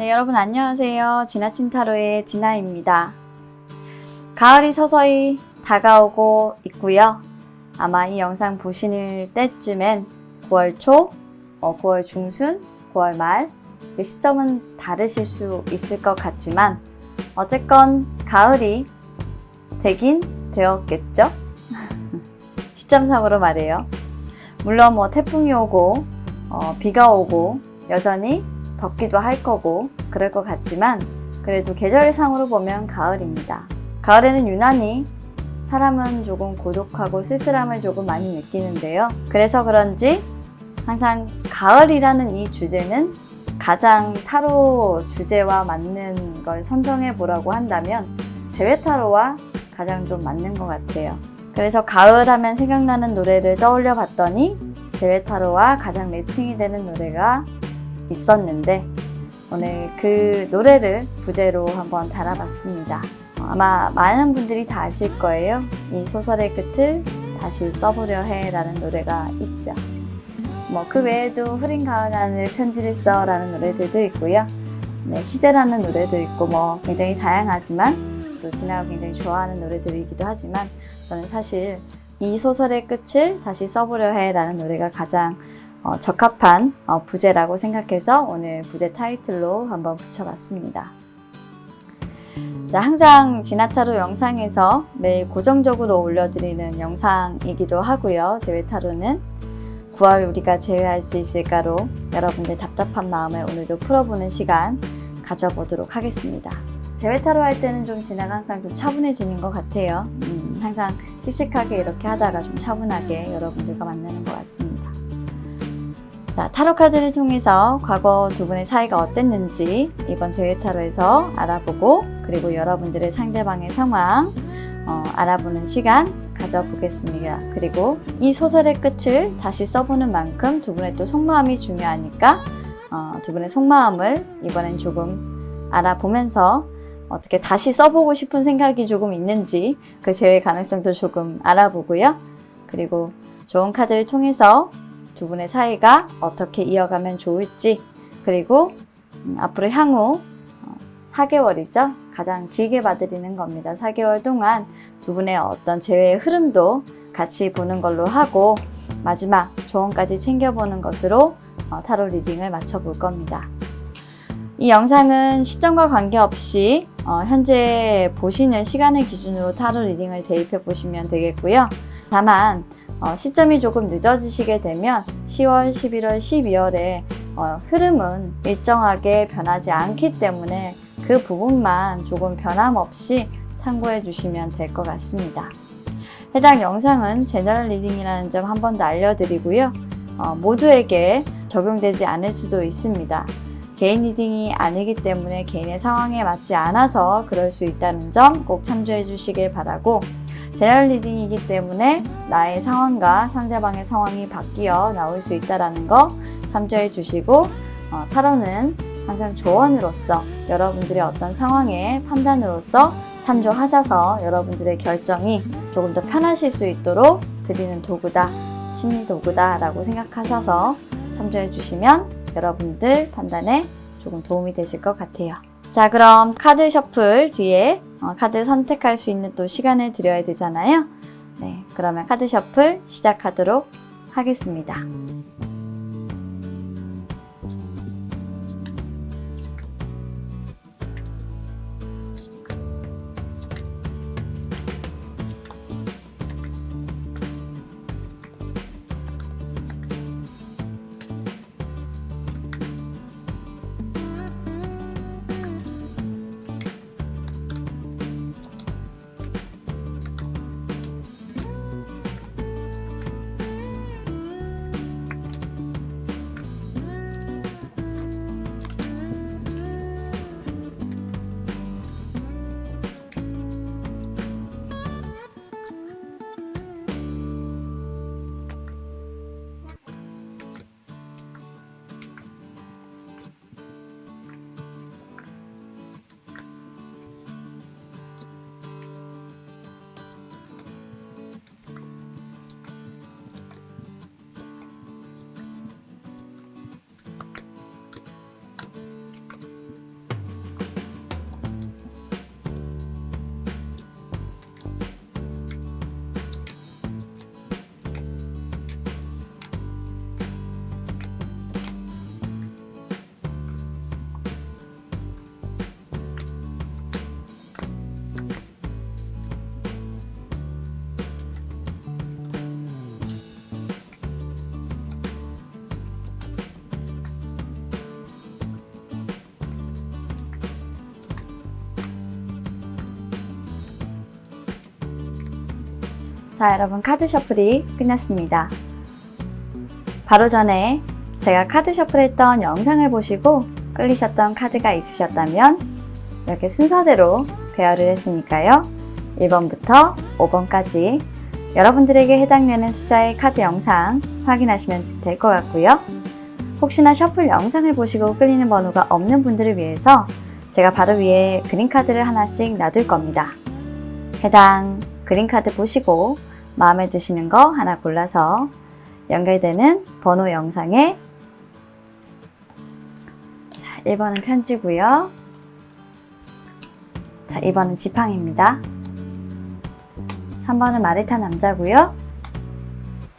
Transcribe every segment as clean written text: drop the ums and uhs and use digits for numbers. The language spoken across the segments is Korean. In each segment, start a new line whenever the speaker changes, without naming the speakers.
네, 여러분 안녕하세요. 지나친 타로의 진아입니다. 가을이 서서히 다가오고 있고요. 아마 이 영상 보시는 때쯤엔 9월 초, 9월 중순, 9월 말 그 시점은 다르실 수 있을 것 같지만 어쨌건 가을이 되긴 되었겠죠? 시점상으로 말해요. 물론 태풍이 오고 비가 오고 여전히 덥기도 할 거고 그럴 것 같지만 그래도 계절상으로 보면 가을입니다. 가을에는 유난히 사람은 조금 고독하고 쓸쓸함을 조금 많이 느끼는데요. 그래서 그런지 항상 가을이라는 이 주제는 가장 타로 주제와 맞는 걸 선정해 보라고 한다면 제외타로와 가장 좀 맞는 것 같아요. 그래서 가을 하면 생각나는 노래를 떠올려 봤더니 제외타로와 가장 매칭이 되는 노래가 있었는데 오늘 그 노래를 부제로 한번 달아봤습니다. 아마 많은 분들이 다 아실 거예요. 이 소설의 끝을 다시 써보려 해 라는 노래가 있죠. 그 외에도 흐린 가을 하늘 편지를 써 라는 노래들도 있고요. 네, 희재라는 노래도 있고 굉장히 다양하지만 또 진아가 굉장히 좋아하는 노래들이기도 하지만 저는 사실 이 소설의 끝을 다시 써보려 해 라는 노래가 가장 적합한 부제라고 생각해서 오늘 부제 타이틀로 한번 붙여봤습니다. 자, 항상 진아타로 영상에서 매일 고정적으로 올려드리는 영상이기도 하고요. 제외타로는 9월 우리가 제외할 수 있을까로 여러분들 답답한 마음을 오늘도 풀어보는 시간 가져보도록 하겠습니다. 제외타로 할 때는 좀 진아가 항상 좀 차분해지는 것 같아요. 항상 씩씩하게 이렇게 하다가 좀 차분하게 여러분들과 만나는 것 같습니다. 자, 타로 카드를 통해서 과거 두 분의 사이가 어땠는지 이번 제외타로에서 알아보고 그리고 여러분들의 상대방의 상황 알아보는 시간 가져보겠습니다. 그리고 이 소설의 끝을 다시 써보는 만큼 두 분의 또 속마음이 중요하니까 두 분의 속마음을 이번엔 조금 알아보면서 어떻게 다시 써보고 싶은 생각이 조금 있는지 그 제외 가능성도 조금 알아보고요. 그리고 좋은 카드를 통해서 두 분의 사이가 어떻게 이어가면 좋을지 그리고 앞으로 향후 4개월이죠. 가장 길게 봐드리는 겁니다. 4개월 동안 두 분의 어떤 재회의 흐름도 같이 보는 걸로 하고 마지막 조언까지 챙겨보는 것으로 타로 리딩을 마쳐볼 겁니다. 이 영상은 시점과 관계없이 현재 보시는 시간을 기준으로 타로 리딩을 대입해 보시면 되겠고요. 다만 시점이 조금 늦어지시게 되면 10월, 11월, 12월에 흐름은 일정하게 변하지 않기 때문에 그 부분만 조금 변함없이 참고해 주시면 될 것 같습니다. 해당 영상은 제너럴 리딩이라는 점 한 번 더 알려드리고요. 모두에게 적용되지 않을 수도 있습니다. 개인 리딩이 아니기 때문에 개인의 상황에 맞지 않아서 그럴 수 있다는 점 꼭 참조해 주시길 바라고 제너럴 리딩이기 때문에 나의 상황과 상대방의 상황이 바뀌어 나올 수 있다는 거 참조해 주시고 타로는 항상 조언으로서 여러분들의 어떤 상황의 판단으로서 참조하셔서 여러분들의 결정이 조금 더 편하실 수 있도록 드리는 도구다, 심리 도구다 라고 생각하셔서 참조해 주시면 여러분들 판단에 조금 도움이 되실 것 같아요. 자, 그럼 카드 셔플 뒤에 카드 선택할 수 있는 또 시간을 드려야 되잖아요. 네, 그러면 카드 셔플 시작하도록 하겠습니다. 자, 여러분 카드 셔플이 끝났습니다. 바로 전에 제가 카드 셔플했던 영상을 보시고 끌리셨던 카드가 있으셨다면 이렇게 순서대로 배열을 했으니까요. 1번부터 5번까지 여러분들에게 해당되는 숫자의 카드 영상 확인하시면 될 것 같고요. 혹시나 셔플 영상을 보시고 끌리는 번호가 없는 분들을 위해서 제가 바로 위에 그린카드를 하나씩 놔둘 겁니다. 해당 그린카드 보시고 마음에 드시는 거 하나 골라서 연결되는 번호 영상에 1번은 편지고요. 자, 2번은 지팡이입니다. 3번은 말을 탄 남자고요.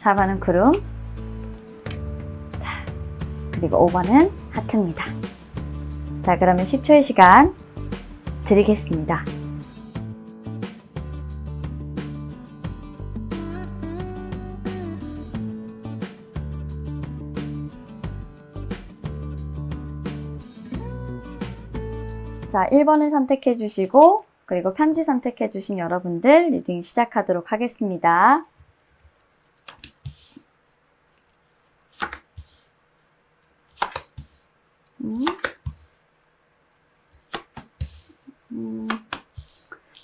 4번은 구름. 자, 그리고 5번은 하트입니다. 자, 그러면 10초의 시간 드리겠습니다. 자, 1번을 선택해 주시고 그리고 편지 선택해 주신 여러분들 리딩 시작하도록 하겠습니다.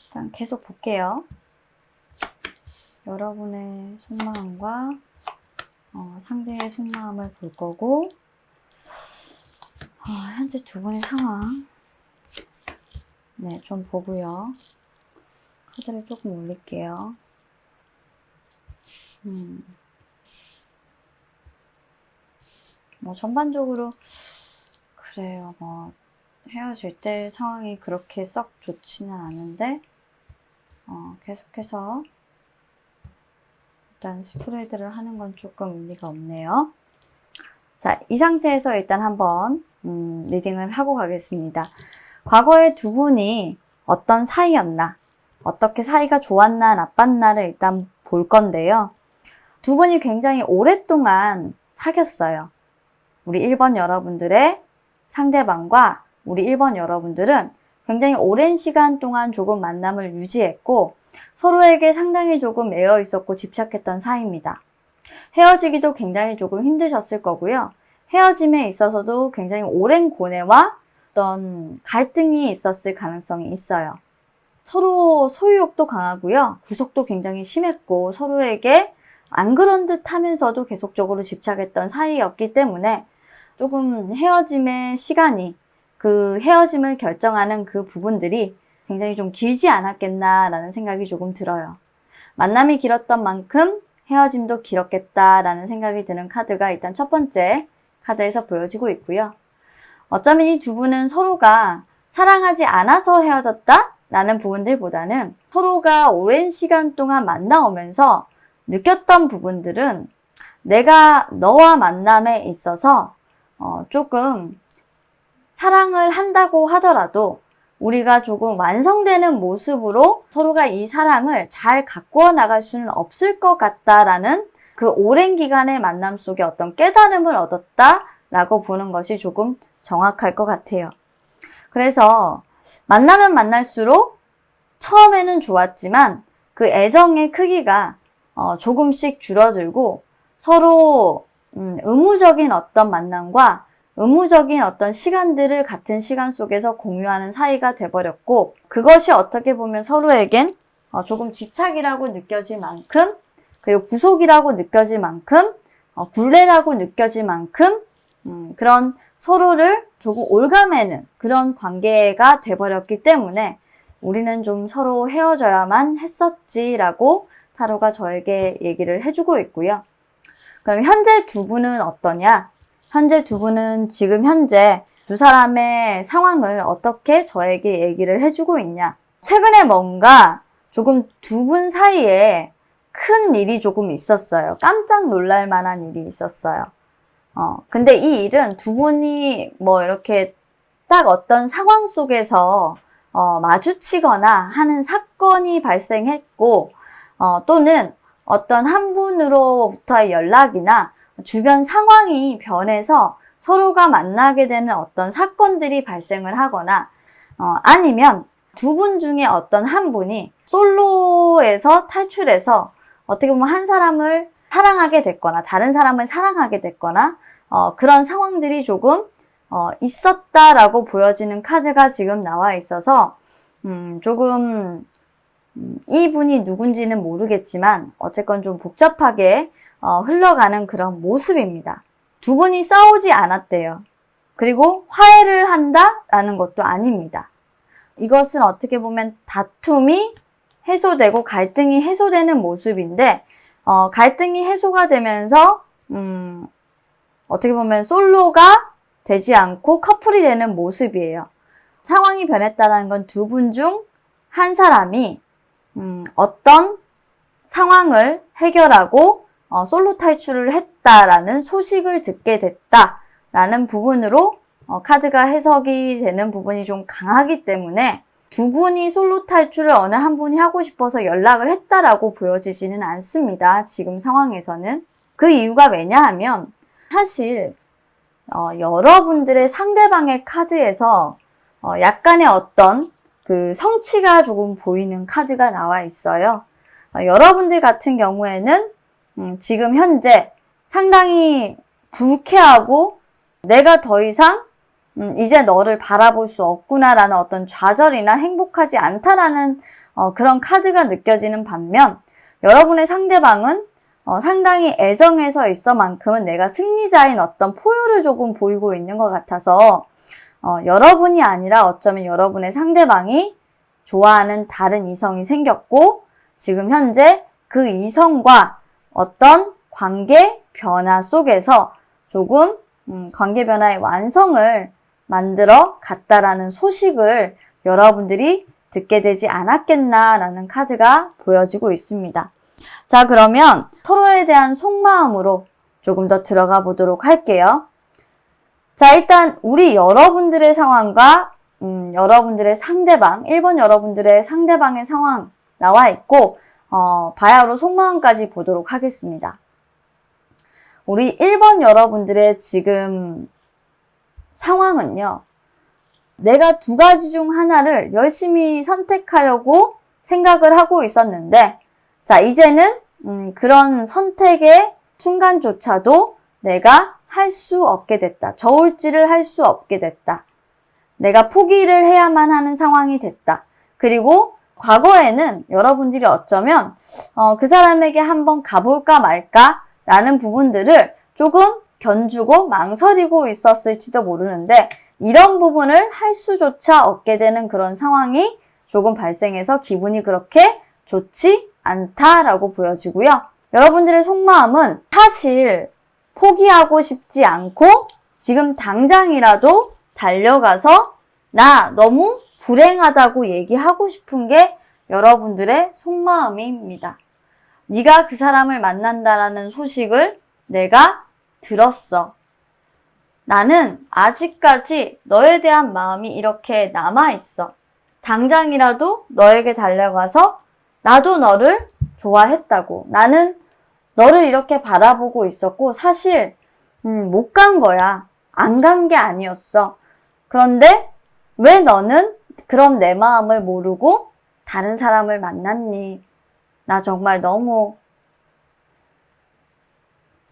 일단 계속 볼게요. 여러분의 속마음과 상대의 속마음을 볼 거고 현재 두 분의 상황 네, 좀 보고요. 카드를 조금 올릴게요. 전반적으로 그래요. 헤어질 때 상황이 그렇게 썩 좋지는 않은데 계속해서 일단 스프레드를 하는 건 조금 의미가 없네요. 자, 이 상태에서 일단 한번 리딩을 하고 가겠습니다. 과거에 두 분이 어떤 사이였나, 어떻게 사이가 좋았나, 나빴나를 일단 볼 건데요. 두 분이 굉장히 오랫동안 사귀었어요. 우리 1번 여러분들의 상대방과 우리 1번 여러분들은 굉장히 오랜 시간 동안 조금 만남을 유지했고 서로에게 상당히 조금 매여 있었고 집착했던 사이입니다. 헤어지기도 굉장히 조금 힘드셨을 거고요. 헤어짐에 있어서도 굉장히 오랜 고뇌와 어떤 갈등이 있었을 가능성이 있어요. 서로 소유욕도 강하고요. 구속도 굉장히 심했고 서로에게 안 그런 듯 하면서도 계속적으로 집착했던 사이였기 때문에 조금 헤어짐의 시간이 그 헤어짐을 결정하는 그 부분들이 굉장히 좀 길지 않았겠나라는 생각이 조금 들어요. 만남이 길었던 만큼 헤어짐도 길었겠다라는 생각이 드는 카드가 일단 첫 번째 카드에서 보여지고 있고요. 어쩌면 이 두 분은 서로가 사랑하지 않아서 헤어졌다? 라는 부분들보다는 서로가 오랜 시간 동안 만나오면서 느꼈던 부분들은 내가 너와 만남에 있어서 조금 사랑을 한다고 하더라도 우리가 조금 완성되는 모습으로 서로가 이 사랑을 잘 가꾸어 나갈 수는 없을 것 같다라는 그 오랜 기간의 만남 속에 어떤 깨달음을 얻었다라고 보는 것이 조금 정확할 것 같아요. 그래서 만나면 만날수록 처음에는 좋았지만 그 애정의 크기가 조금씩 줄어들고 서로 의무적인 어떤 만남과 의무적인 어떤 시간들을 같은 시간 속에서 공유하는 사이가 돼버렸고 그것이 어떻게 보면 서로에겐 조금 집착이라고 느껴질 만큼 그리고 구속이라고 느껴질 만큼 굴레라고 느껴질 만큼 그런 서로를 조금 올가매는 그런 관계가 돼버렸기 때문에 우리는 좀 서로 헤어져야만 했었지라고 타로가 저에게 얘기를 해주고 있고요. 그럼 현재 두 분은 어떠냐? 현재 두 분은 지금 현재 두 사람의 상황을 어떻게 저에게 얘기를 해주고 있냐? 최근에 뭔가 조금 두 분 사이에 큰 일이 조금 있었어요. 깜짝 놀랄 만한 일이 있었어요. 근데 이 일은 두 분이 이렇게 딱 어떤 상황 속에서 마주치거나 하는 사건이 발생했고 또는 어떤 한 분으로부터의 연락이나 주변 상황이 변해서 서로가 만나게 되는 어떤 사건들이 발생을 하거나 아니면 두 분 중에 어떤 한 분이 솔로에서 탈출해서 어떻게 보면 한 사람을 사랑하게 됐거나 다른 사람을 사랑하게 됐거나 그런 상황들이 조금 있었다라고 보여지는 카드가 지금 나와 있어서 조금 이분이 누군지는 모르겠지만 어쨌건 좀 복잡하게 흘러가는 그런 모습입니다. 두 분이 싸우지 않았대요. 그리고 화해를 한다라는 것도 아닙니다. 이것은 어떻게 보면 다툼이 해소되고 갈등이 해소되는 모습인데 갈등이 해소가 되면서 어떻게 보면 솔로가 되지 않고 커플이 되는 모습이에요. 상황이 변했다는 건 두 분 중 한 사람이 어떤 상황을 해결하고 솔로 탈출을 했다라는 소식을 듣게 됐다라는 부분으로 카드가 해석이 되는 부분이 좀 강하기 때문에 두 분이 솔로 탈출을 어느 한 분이 하고 싶어서 연락을 했다라고 보여지지는 않습니다. 지금 상황에서는. 그 이유가 왜냐하면 사실 여러분들의 상대방의 카드에서 약간의 어떤 그 성취가 조금 보이는 카드가 나와 있어요. 여러분들 같은 경우에는 지금 현재 상당히 불쾌하고 내가 더 이상 이제 너를 바라볼 수 없구나라는 어떤 좌절이나 행복하지 않다라는 그런 카드가 느껴지는 반면 여러분의 상대방은 상당히 애정에서 있어만큼은 내가 승리자인 어떤 포효를 조금 보이고 있는 것 같아서 여러분이 아니라 어쩌면 여러분의 상대방이 좋아하는 다른 이성이 생겼고 지금 현재 그 이성과 어떤 관계 변화 속에서 조금 관계 변화의 완성을 만들어 갔다라는 소식을 여러분들이 듣게 되지 않았겠나라는 카드가 보여지고 있습니다. 자, 그러면 서로에 대한 속마음으로 조금 더 들어가 보도록 할게요. 자, 일단 우리 여러분들의 상황과 여러분들의 상대방, 1번 여러분들의 상대방의 상황 나와 있고 바야흐로 속마음까지 보도록 하겠습니다. 우리 1번 여러분들의 지금 상황은요. 내가 두 가지 중 하나를 열심히 선택하려고 생각을 하고 있었는데 자, 이제는 그런 선택의 순간조차도 내가 할 수 없게 됐다. 저울질을 할 수 없게 됐다. 내가 포기를 해야만 하는 상황이 됐다. 그리고 과거에는 여러분들이 어쩌면 그 사람에게 한번 가볼까 말까 라는 부분들을 조금 견주고 망설이고 있었을지도 모르는데 이런 부분을 할 수조차 없게 되는 그런 상황이 조금 발생해서 기분이 그렇게 좋지 않다라고 보여지고요. 여러분들의 속마음은 사실 포기하고 싶지 않고 지금 당장이라도 달려가서 나 너무 불행하다고 얘기하고 싶은 게 여러분들의 속마음입니다. 네가 그 사람을 만난다라는 소식을 내가 들었어. 나는 아직까지 너에 대한 마음이 이렇게 남아있어. 당장이라도 너에게 달려가서 나도 너를 좋아했다고. 나는 너를 이렇게 바라보고 있었고 사실 못 간 거야. 안 간 게 아니었어. 그런데 왜 너는 그런 내 마음을 모르고 다른 사람을 만났니? 나 정말 너무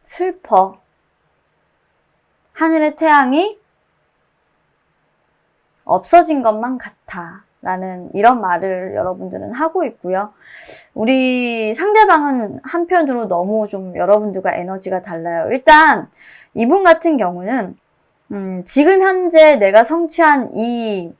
슬퍼. 하늘의 태양이 없어진 것만 같아. 라는 이런 말을 여러분들은 하고 있고요. 우리 상대방은 한편으로 너무 좀 여러분들과 에너지가 달라요. 일단 이분 같은 경우는 지금 현재 내가 성취한 이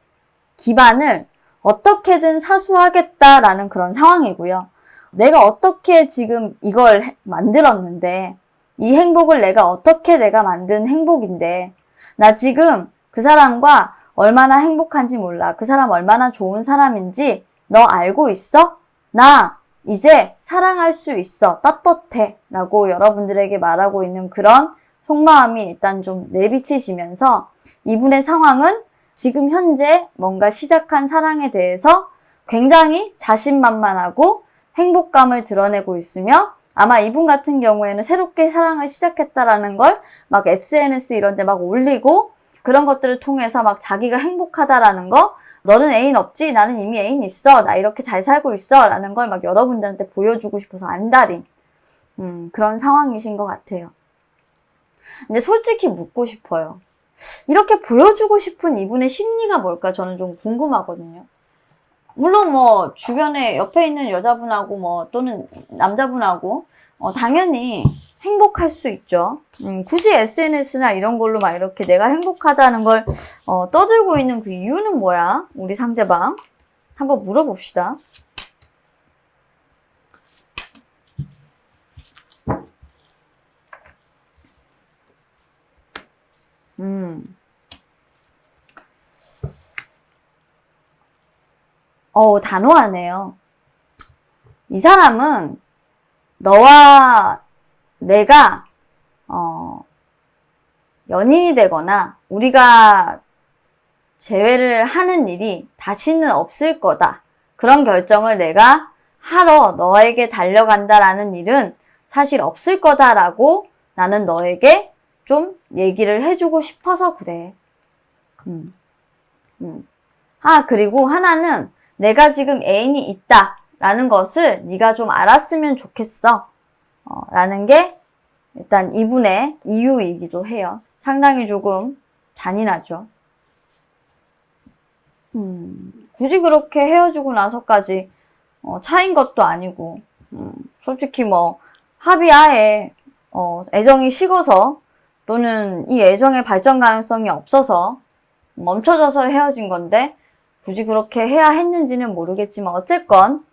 기반을 어떻게든 사수하겠다라는 그런 상황이고요. 내가 어떻게 지금 이걸 만들었는데 이 행복을 내가 만든 행복인데 나 지금 그 사람과 얼마나 행복한지 몰라. 그 사람 얼마나 좋은 사람인지 너 알고 있어? 나 이제 사랑할 수 있어. 떳떳해. 라고 여러분들에게 말하고 있는 그런 속마음이 일단 좀 내비치시면서 이분의 상황은 지금 현재 뭔가 시작한 사랑에 대해서 굉장히 자신만만하고 행복감을 드러내고 있으며 아마 이분 같은 경우에는 새롭게 사랑을 시작했다라는 걸 막 SNS 이런 데 막 올리고 그런 것들을 통해서 막 자기가 행복하다라는 거 너는 애인 없지? 나는 이미 애인 있어. 나 이렇게 잘 살고 있어. 라는 걸 막 여러분들한테 보여주고 싶어서 안달인 그런 상황이신 것 같아요. 근데 솔직히 묻고 싶어요. 이렇게 보여주고 싶은 이분의 심리가 뭘까? 저는 좀 궁금하거든요. 물론 뭐 주변에 옆에 있는 여자분하고 뭐 또는 남자분하고 당연히 행복할 수 있죠. 굳이 SNS나 이런 걸로 막 이렇게 내가 행복하다는 걸 떠들고 있는 그 이유는 뭐야? 우리 상대방 한번 물어봅시다. 단호하네요. 이 사람은 너와 내가 연인이 되거나 우리가 재회를 하는 일이 다시는 없을 거다. 그런 결정을 내가 하러 너에게 달려간다라는 일은 사실 없을 거다라고 나는 너에게 좀 얘기를 해주고 싶어서 그래. 그리고 하나는 내가 지금 애인이 있다라는 것을 네가 좀 알았으면 좋겠어. 라는 게 일단 이분의 이유이기도 해요. 상당히 조금 잔인하죠. 굳이 그렇게 헤어지고 나서까지 차인 것도 아니고 솔직히 뭐 합의하에 애정이 식어서 또는 이 애정의 발전 가능성이 없어서 멈춰져서 헤어진 건데 굳이 그렇게 해야 했는지는 모르겠지만 어쨌건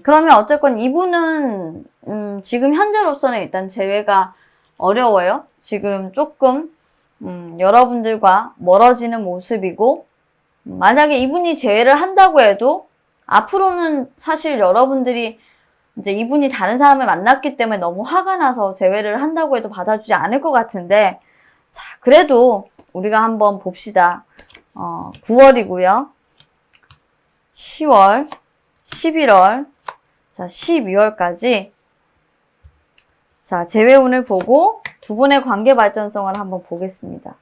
그러면 어쨌건 이분은 지금 현재로서는 일단 재회가 어려워요. 지금 조금 여러분들과 멀어지는 모습이고 만약에 이분이 재회를 한다고 해도 앞으로는 사실 여러분들이 이제 이분이 다른 사람을 만났기 때문에 너무 화가 나서 재회를 한다고 해도 받아주지 않을 것 같은데 자 그래도 우리가 한번 봅시다. 9월이고요. 10월, 11월, 자 12월까지 자 재회운을 보고 두 분의 관계 발전성을 한번 보겠습니다.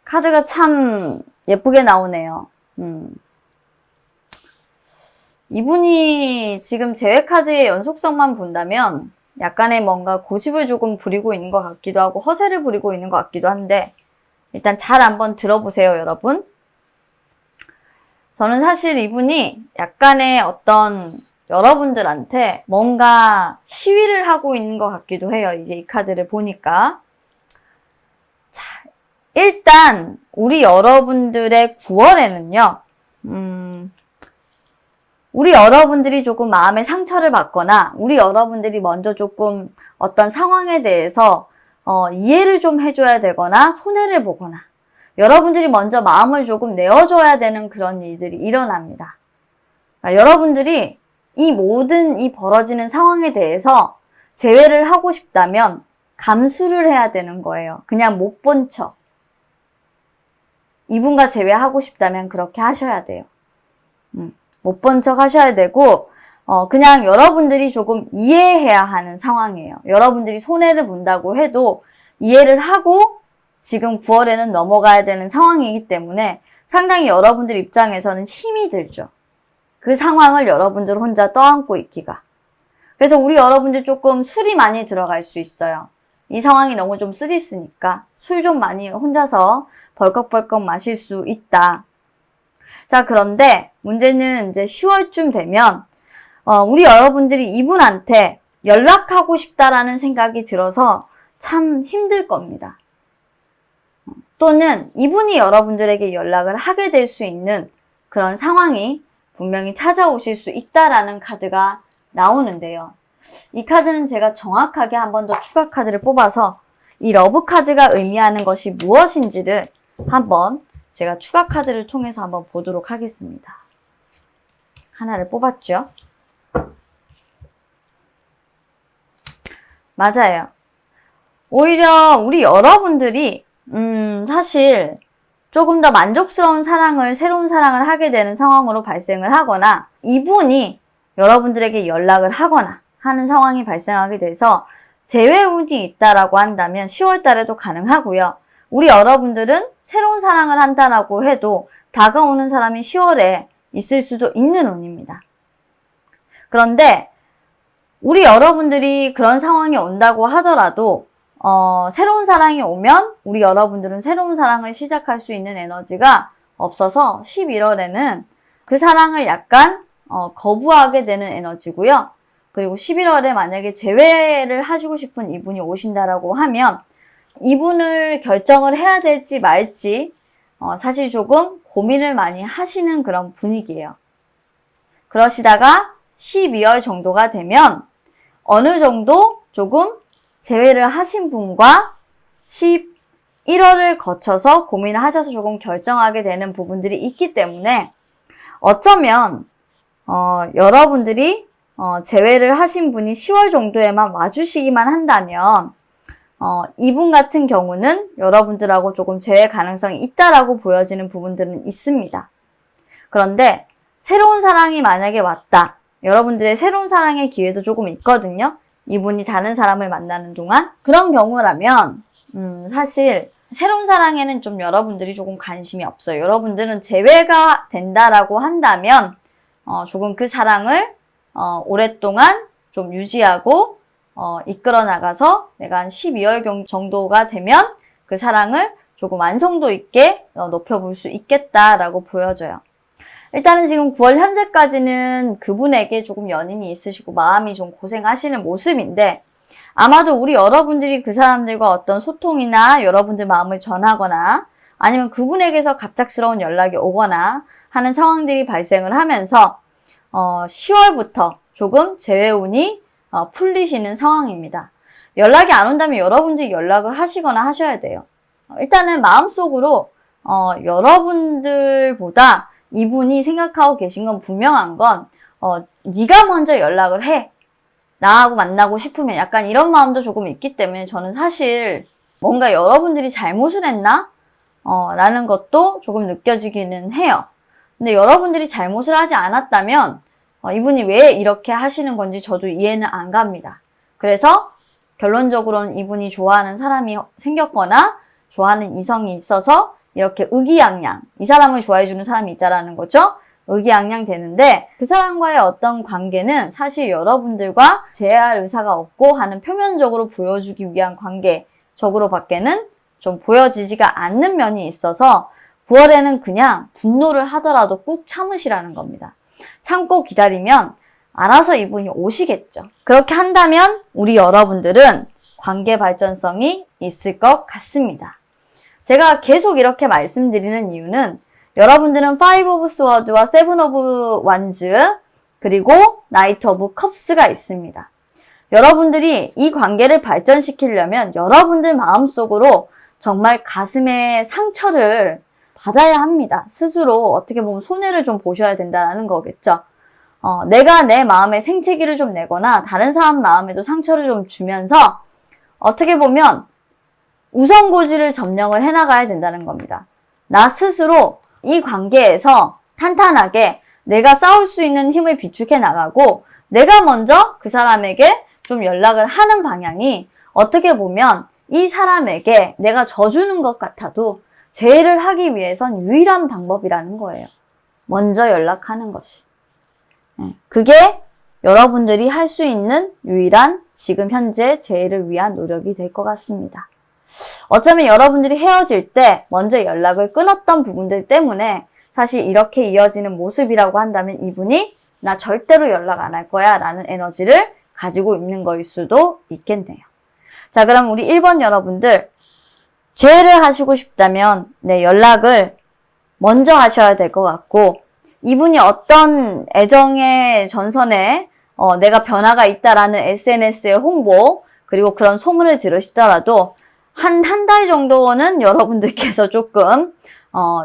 카드가 참 예쁘게 나오네요. 이분이 지금 재회 카드의 연속성만 본다면 약간의 뭔가 고집을 조금 부리고 있는 것 같기도 하고 허세를 부리고 있는 것 같기도 한데 일단 잘 한번 들어보세요, 여러분. 저는 사실 이분이 약간의 어떤 여러분들한테 뭔가 시위를 하고 있는 것 같기도 해요. 이제 이 카드를 보니까. 자, 일단 우리 여러분들의 9월에는요. 우리 여러분들이 조금 마음의 상처를 받거나 우리 여러분들이 먼저 조금 어떤 상황에 대해서 이해를 좀 해줘야 되거나 손해를 보거나 여러분들이 먼저 마음을 조금 내어줘야 되는 그런 일들이 일어납니다. 그러니까 여러분들이 이 모든 이 벌어지는 상황에 대해서 재회를 하고 싶다면 감수를 해야 되는 거예요. 그냥 못 본 척. 이분과 재회하고 싶다면 그렇게 하셔야 돼요. 못 본 척 하셔야 되고 그냥 여러분들이 조금 이해해야 하는 상황이에요. 여러분들이 손해를 본다고 해도 이해를 하고 지금 9월에는 넘어가야 되는 상황이기 때문에 상당히 여러분들 입장에서는 힘이 들죠. 그 상황을 여러분들 혼자 떠안고 있기가. 그래서 우리 여러분들 조금 술이 많이 들어갈 수 있어요. 이 상황이 너무 좀 쓰디쓰니까 술 좀 많이 혼자서 벌컥벌컥 마실 수 있다. 자, 그런데 문제는 이제 10월쯤 되면 우리 여러분들이 이분한테 연락하고 싶다라는 생각이 들어서 참 힘들 겁니다. 또는 이분이 여러분들에게 연락을 하게 될 수 있는 그런 상황이 분명히 찾아오실 수 있다라는 카드가 나오는데요. 이 카드는 제가 정확하게 한 번 더 추가 카드를 뽑아서 이 러브 카드가 의미하는 것이 무엇인지를 한번 제가 추가 카드를 통해서 한번 보도록 하겠습니다. 하나를 뽑았죠? 맞아요. 오히려 우리 여러분들이 사실 조금 더 만족스러운 사랑을, 새로운 사랑을 하게 되는 상황으로 발생을 하거나 이분이 여러분들에게 연락을 하거나 하는 상황이 발생하게 돼서 재회운이 있다라고 한다면 10월 달에도 가능하고요. 우리 여러분들은 새로운 사랑을 한다라고 해도 다가오는 사람이 10월에 있을 수도 있는 운입니다. 그런데 우리 여러분들이 그런 상황이 온다고 하더라도 새로운 사랑이 오면 우리 여러분들은 새로운 사랑을 시작할 수 있는 에너지가 없어서 11월에는 그 사랑을 약간 거부하게 되는 에너지고요. 그리고 11월에 만약에 재회를 하시고 싶은 이분이 오신다라고 하면 이분을 결정을 해야 될지 말지 사실 조금 고민을 많이 하시는 그런 분위기예요. 그러시다가 12월 정도가 되면 어느 정도 조금 재회를 하신 분과 11월을 거쳐서 고민을 하셔서 조금 결정하게 되는 부분들이 있기 때문에 어쩌면 여러분들이 재회를 하신 분이 10월 정도에만 와주시기만 한다면 이분 같은 경우는 여러분들하고 조금 재회 가능성이 있다라고 보여지는 부분들은 있습니다. 그런데 새로운 사랑이 만약에 왔다. 여러분들의 새로운 사랑의 기회도 조금 있거든요. 이분이 다른 사람을 만나는 동안. 그런 경우라면 사실 새로운 사랑에는 좀 여러분들이 조금 관심이 없어요. 여러분들은 재회가 된다라고 한다면 조금 그 사랑을 오랫동안 좀 유지하고 이끌어 나가서 내가 한 12월 정도가 되면 그 사랑을 조금 완성도 있게 높여볼 수 있겠다라고 보여져요. 일단은 지금 9월 현재까지는 그분에게 조금 연인이 있으시고 마음이 좀 고생하시는 모습인데 아마도 우리 여러분들이 그 사람들과 어떤 소통이나 여러분들 마음을 전하거나 아니면 그분에게서 갑작스러운 연락이 오거나 하는 상황들이 발생을 하면서 10월부터 조금 재회운이 풀리시는 상황입니다. 연락이 안 온다면 여러분들이 연락을 하시거나 하셔야 돼요. 일단은 마음속으로 여러분들보다 이분이 생각하고 계신 건 분명한 건 네가 먼저 연락을 해. 나하고 만나고 싶으면 약간 이런 마음도 조금 있기 때문에 저는 사실 뭔가 여러분들이 잘못을 했나? 라는 것도 조금 느껴지기는 해요. 근데 여러분들이 잘못을 하지 않았다면 이분이 왜 이렇게 하시는 건지 저도 이해는 안 갑니다. 그래서 결론적으로는 이분이 좋아하는 사람이 생겼거나 좋아하는 이성이 있어서 이렇게 의기양양, 이 사람을 좋아해주는 사람이 있다라는 거죠. 의기양양 되는데 그 사람과의 어떤 관계는 사실 여러분들과 재회할 의사가 없고 하는 표면적으로 보여주기 위한 관계적으로밖에는 좀 보여지지가 않는 면이 있어서 9월에는 그냥 분노를 하더라도 꾹 참으시라는 겁니다. 참고 기다리면 알아서 이분이 오시겠죠. 그렇게 한다면 우리 여러분들은 관계 발전성이 있을 것 같습니다. 제가 계속 이렇게 말씀드리는 이유는 여러분들은 5 of Swords와 7 of Wands 그리고 Knight of Cups가 있습니다. 여러분들이 이 관계를 발전시키려면 여러분들 마음속으로 정말 가슴에 상처를 받아야 합니다. 스스로 어떻게 보면 손해를 좀 보셔야 된다는 거겠죠. 내가 내 마음에 생채기를 좀 내거나 다른 사람 마음에도 상처를 좀 주면서 어떻게 보면 우선고지를 점령을 해나가야 된다는 겁니다. 나 스스로 이 관계에서 탄탄하게 내가 싸울 수 있는 힘을 비축해 나가고 내가 먼저 그 사람에게 좀 연락을 하는 방향이 어떻게 보면 이 사람에게 내가 져주는 것 같아도 재회를 하기 위해선 유일한 방법이라는 거예요. 먼저 연락하는 것이. 그게 여러분들이 할 수 있는 유일한 지금 현재 재회를 위한 노력이 될 것 같습니다. 어쩌면 여러분들이 헤어질 때 먼저 연락을 끊었던 부분들 때문에 사실 이렇게 이어지는 모습이라고 한다면 이분이 나 절대로 연락 안 할 거야 라는 에너지를 가지고 있는 거일 수도 있겠네요. 자, 그럼 우리 1번 여러분들 재회를 하시고 싶다면 연락을 먼저 하셔야 될 것 같고 이분이 어떤 애정의 전선에 내가 변화가 있다라는 SNS의 홍보 그리고 그런 소문을 들으시더라도 한 달 정도는 여러분들께서 조금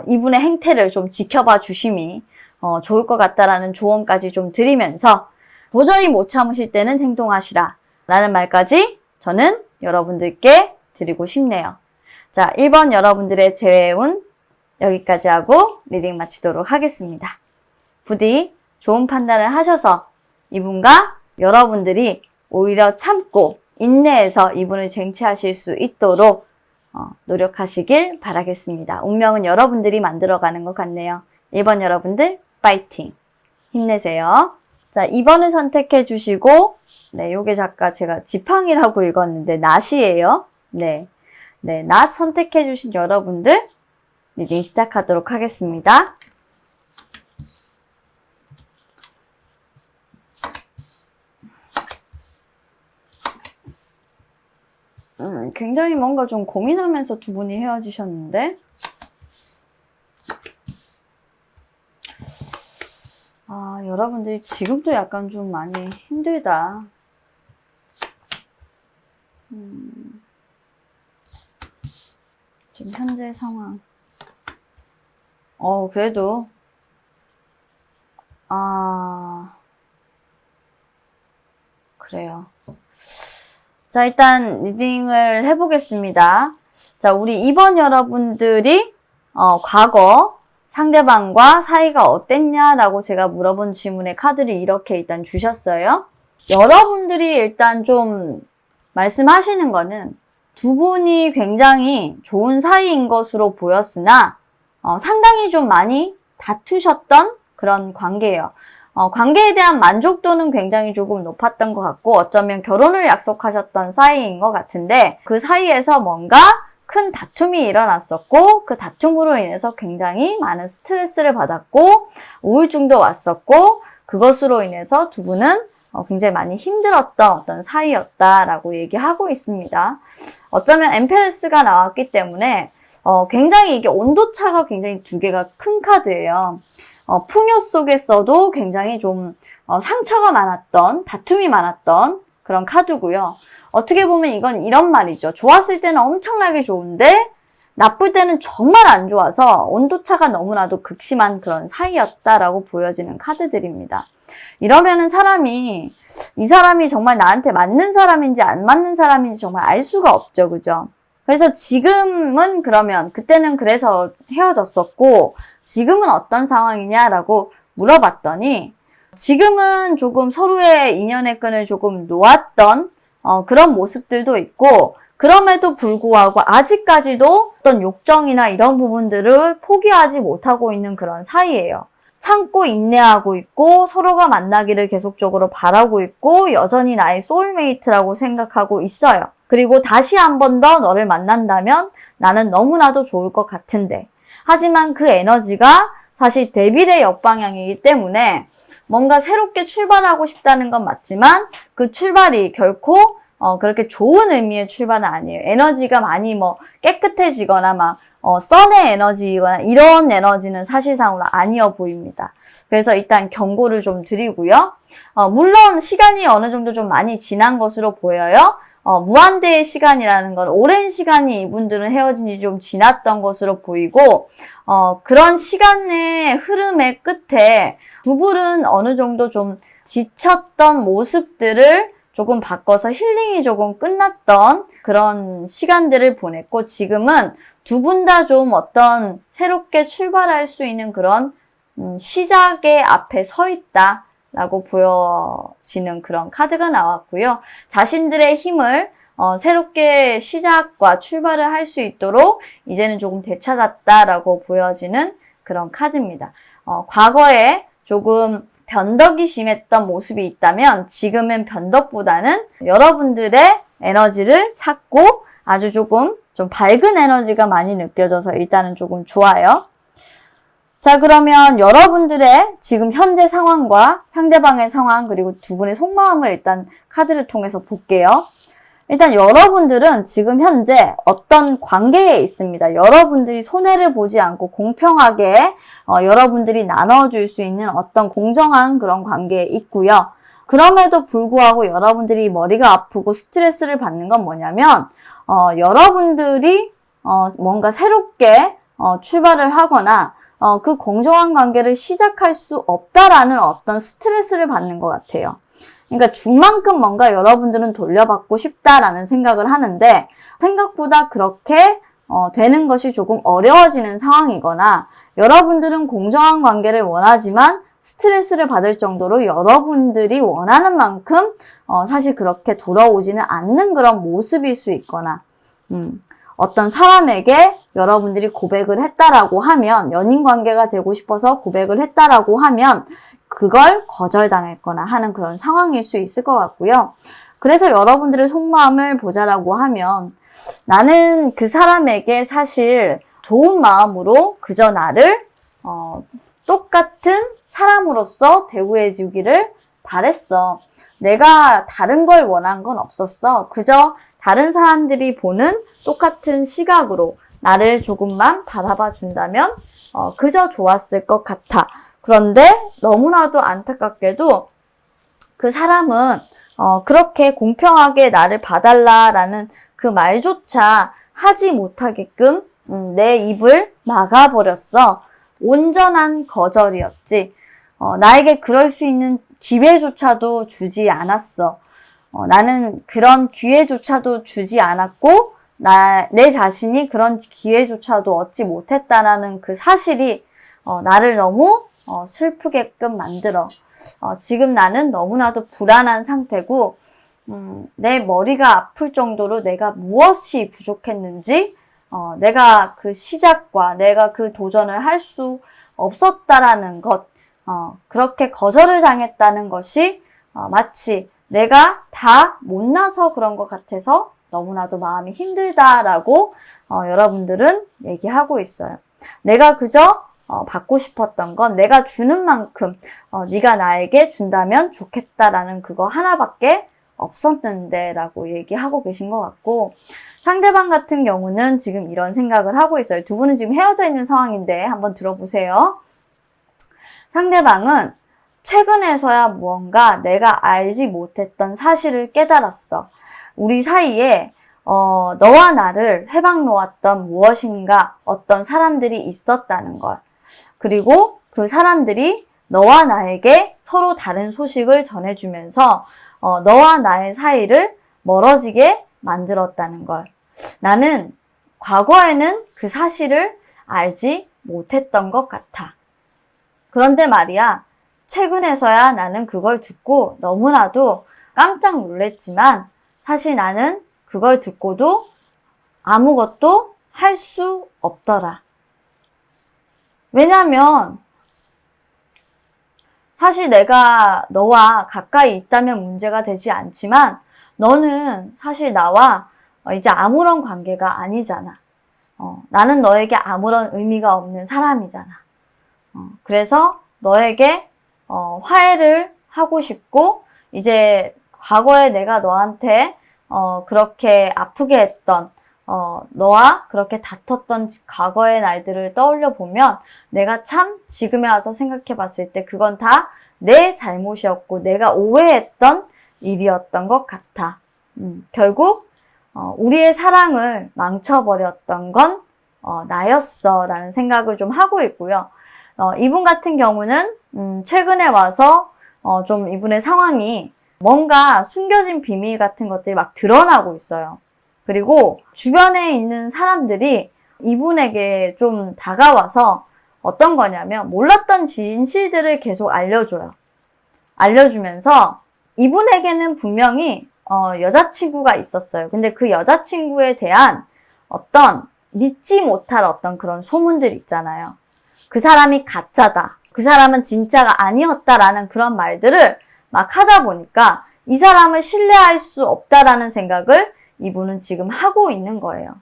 이분의 행태를 좀 지켜봐 주심이 좋을 것 같다라는 조언까지 좀 드리면서 도저히 못 참으실 때는 행동하시라 라는 말까지 저는 여러분들께 드리고 싶네요. 자, 1번 여러분들의 재회운 여기까지 하고 리딩 마치도록 하겠습니다. 부디 좋은 판단을 하셔서 이분과 여러분들이 오히려 참고 인내해서 이분을 쟁취하실 수 있도록 노력하시길 바라겠습니다. 운명은 여러분들이 만들어가는 것 같네요. 1번 여러분들 파이팅! 힘내세요. 자, 2번을 선택해 주시고 네, 요게 잠깐 제가 지팡이라고 읽었는데 낫이에요. 네, 낫 선택해 주신 여러분들 리딩 시작하도록 하겠습니다. 굉장히 뭔가 좀 고민하면서 두 분이 헤어지셨는데 여러분들이 지금도 약간 좀 많이 힘들다. 지금 현재 상황. 그래도 그래요. 자, 일단 리딩을 해보겠습니다. 자, 우리 2번 여러분들이 과거 상대방과 사이가 어땠냐라고 제가 물어본 질문에 카드를 이렇게 일단 주셨어요. 여러분들이 일단 좀 말씀하시는 거는 두 분이 굉장히 좋은 사이인 것으로 보였으나 상당히 좀 많이 다투셨던 그런 관계예요. 관계에 대한 만족도는 굉장히 조금 높았던 것 같고 어쩌면 결혼을 약속하셨던 사이인 것 같은데 그 사이에서 뭔가 큰 다툼이 일어났었고 그 다툼으로 인해서 굉장히 많은 스트레스를 받았고 우울증도 왔었고 그것으로 인해서 두 분은 굉장히 많이 힘들었던 어떤 사이였다라고 얘기하고 있습니다. 어쩌면 엠페레스가 나왔기 때문에 굉장히 이게 온도차가 굉장히 두 개가 큰 카드예요. 풍요 속에서도 굉장히 좀 상처가 많았던, 다툼이 많았던 그런 카드고요. 어떻게 보면 이건 이런 말이죠. 좋았을 때는 엄청나게 좋은데 나쁠 때는 정말 안 좋아서 온도차가 너무나도 극심한 그런 사이였다라고 보여지는 카드들입니다. 이러면은 이 사람이 정말 나한테 맞는 사람인지 안 맞는 사람인지 정말 알 수가 없죠. 그죠? 그래서 지금은 그러면 그때는 그래서 헤어졌었고 지금은 어떤 상황이냐라고 물어봤더니 지금은 조금 서로의 인연의 끈을 조금 놓았던 그런 모습들도 있고 그럼에도 불구하고 아직까지도 어떤 욕정이나 이런 부분들을 포기하지 못하고 있는 그런 사이예요. 참고 인내하고 있고 서로가 만나기를 계속적으로 바라고 있고 여전히 나의 소울메이트라고 생각하고 있어요. 그리고 다시 한 번 더 너를 만난다면 나는 너무나도 좋을 것 같은데 하지만 그 에너지가 사실 데빌의 역방향이기 때문에 뭔가 새롭게 출발하고 싶다는 건 맞지만 그 출발이 결코 그렇게 좋은 의미의 출발은 아니에요. 에너지가 많이 깨끗해지거나 선의 에너지이거나 이런 에너지는 사실상으로 아니어 보입니다. 그래서 일단 경고를 좀 드리고요. 물론 시간이 어느 정도 좀 많이 지난 것으로 보여요. 무한대의 시간이라는 건 오랜 시간이 이분들은 헤어진 지 좀 지났던 것으로 보이고 그런 시간의 흐름의 끝에 두 분은 어느 정도 좀 지쳤던 모습들을 조금 바꿔서 힐링이 조금 끝났던 그런 시간들을 보냈고 지금은 두 분 다 좀 어떤 새롭게 출발할 수 있는 그런 시작의 앞에 서 있다 라고 보여지는 그런 카드가 나왔고요. 자신들의 힘을 새롭게 시작과 출발을 할 수 있도록 이제는 조금 되찾았다라고 보여지는 그런 카드입니다. 과거에 조금 변덕이 심했던 모습이 있다면 지금은 변덕보다는 여러분들의 에너지를 찾고 아주 조금 좀 밝은 에너지가 많이 느껴져서 일단은 조금 좋아요. 자, 그러면 여러분들의 지금 현재 상황과 상대방의 상황 그리고 두 분의 속마음을 일단 카드를 통해서 볼게요. 일단 여러분들은 지금 현재 어떤 관계에 있습니다. 여러분들이 손해를 보지 않고 공평하게 여러분들이 나눠줄 수 있는 어떤 공정한 그런 관계에 있고요. 그럼에도 불구하고 여러분들이 머리가 아프고 스트레스를 받는 건 뭐냐면 여러분들이 뭔가 새롭게 출발을 하거나 그 공정한 관계를 시작할 수 없다라는 어떤 스트레스를 받는 것 같아요. 그러니까 중만큼 뭔가 여러분들은 돌려받고 싶다라는 생각을 하는데 생각보다 그렇게 되는 것이 조금 어려워지는 상황이거나 여러분들은 공정한 관계를 원하지만 스트레스를 받을 정도로 여러분들이 원하는 만큼 사실 그렇게 돌아오지는 않는 그런 모습일 수 있거나 어떤 사람에게 여러분들이 고백을 했다라고 하면, 연인 관계가 되고 싶어서 고백을 했다라고 하면 그걸 거절당했거나 하는 그런 상황일 수 있을 것 같고요. 그래서 여러분들의 속마음을 보자라고 하면, 나는 그 사람에게 사실 좋은 마음으로 그저 나를 똑같은 사람으로서 대우해 주기를 바랬어. 내가 다른 걸 원한 건 없었어. 그저 다른 사람들이 보는 똑같은 시각으로 나를 조금만 바라봐 준다면 그저 좋았을 것 같아. 그런데 너무나도 안타깝게도 그 사람은 그렇게 공평하게 나를 봐달라라는 그 말조차 하지 못하게끔 내 입을 막아버렸어. 온전한 거절이었지. 나에게 그럴 수 있는 기회조차도 주지 않았어. 나는 그런 기회조차도 주지 않았고, 내 자신이 그런 기회조차도 얻지 못했다라는 그 사실이 나를 너무 슬프게끔 만들어. 지금 나는 너무나도 불안한 상태고, 내 머리가 아플 정도로 내가 무엇이 부족했는지, 내가 그 시작과 내가 그 도전을 할 수 없었다라는 것, 그렇게 거절을 당했다는 것이 마치 내가 다 못나서 그런 것 같아서 너무나도 마음이 힘들다라고 여러분들은 얘기하고 있어요. 내가 그저 받고 싶었던 건 내가 주는 만큼 네가 나에게 준다면 좋겠다라는 그거 하나밖에 없었는데 라고 얘기하고 계신 것 같고, 상대방 같은 경우는 지금 이런 생각을 하고 있어요. 두 분은 지금 헤어져 있는 상황인데 한번 들어보세요. 상대방은 최근에서야 무언가 내가 알지 못했던 사실을 깨달았어. 우리 사이에 너와 나를 해방 놓았던 무엇인가 어떤 사람들이 있었다는 걸. 그리고 그 사람들이 너와 나에게 서로 다른 소식을 전해주면서 너와 나의 사이를 멀어지게 만들었다는 걸. 나는 과거에는 그 사실을 알지 못했던 것 같아. 그런데 말이야, 최근에서야 나는 그걸 듣고 너무나도 깜짝 놀랐지만 사실 나는 그걸 듣고도 아무것도 할 수 없더라. 왜냐면 사실 내가 너와 가까이 있다면 문제가 되지 않지만 너는 사실 나와 이제 아무런 관계가 아니잖아. 나는 너에게 아무런 의미가 없는 사람이잖아. 그래서 너에게 화해를 하고 싶고, 이제 과거에 내가 너한테 그렇게 아프게 했던 너와 그렇게 다퉜던 과거의 날들을 떠올려 보면 내가 참 지금에 와서 생각해 봤을 때 그건 다 내 잘못이었고 내가 오해했던 일이었던 것 같아. 결국 우리의 사랑을 망쳐버렸던 건 나였어 라는 생각을 좀 하고 있고요. 이분 같은 경우는 최근에 와서 좀 이분의 상황이 뭔가 숨겨진 비밀 같은 것들이 막 드러나고 있어요. 그리고 주변에 있는 사람들이 이분에게 좀 다가와서 어떤 거냐면 몰랐던 진실들을 계속 알려줘요. 알려주면서 이분에게는 분명히 여자친구가 있었어요. 근데 그 여자친구에 대한 어떤 믿지 못할 어떤 그런 소문들 있잖아요. 그 사람이 가짜다. 그 사람은 진짜가 아니었다라는 그런 말들을 막 하다 보니까 이 사람을 신뢰할 수 없다라는 생각을 이분은 지금 하고 있는 거예요.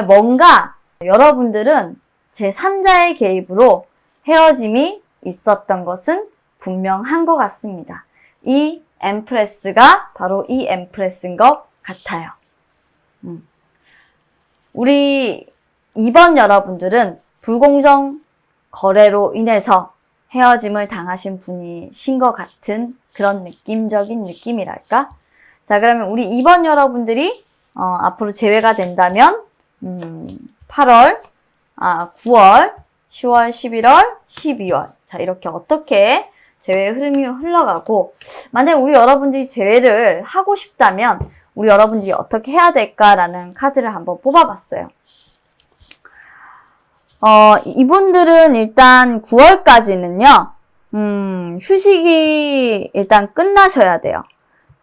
뭔가 여러분들은 제3자의 개입으로 헤어짐이 있었던 것은 분명한 것 같습니다. 이 엠프레스가 바로 이 엠프레스인 것 같아요. 우리 2번 여러분들은 불공정 거래로 인해서 헤어짐을 당하신 분이신 것 같은 그런 느낌적인 느낌이랄까? 자, 그러면 우리 2번 여러분들이 앞으로 재회가 된다면 8월, 9월, 10월, 11월, 12월 자, 이렇게 어떻게 재회의 흐름이 흘러가고, 만약에 우리 여러분들이 재회를 하고 싶다면 우리 여러분들이 어떻게 해야 될까라는 카드를 한번 뽑아봤어요. 이분들은 일단 9월까지는요, 휴식이 일단 끝나셔야 돼요.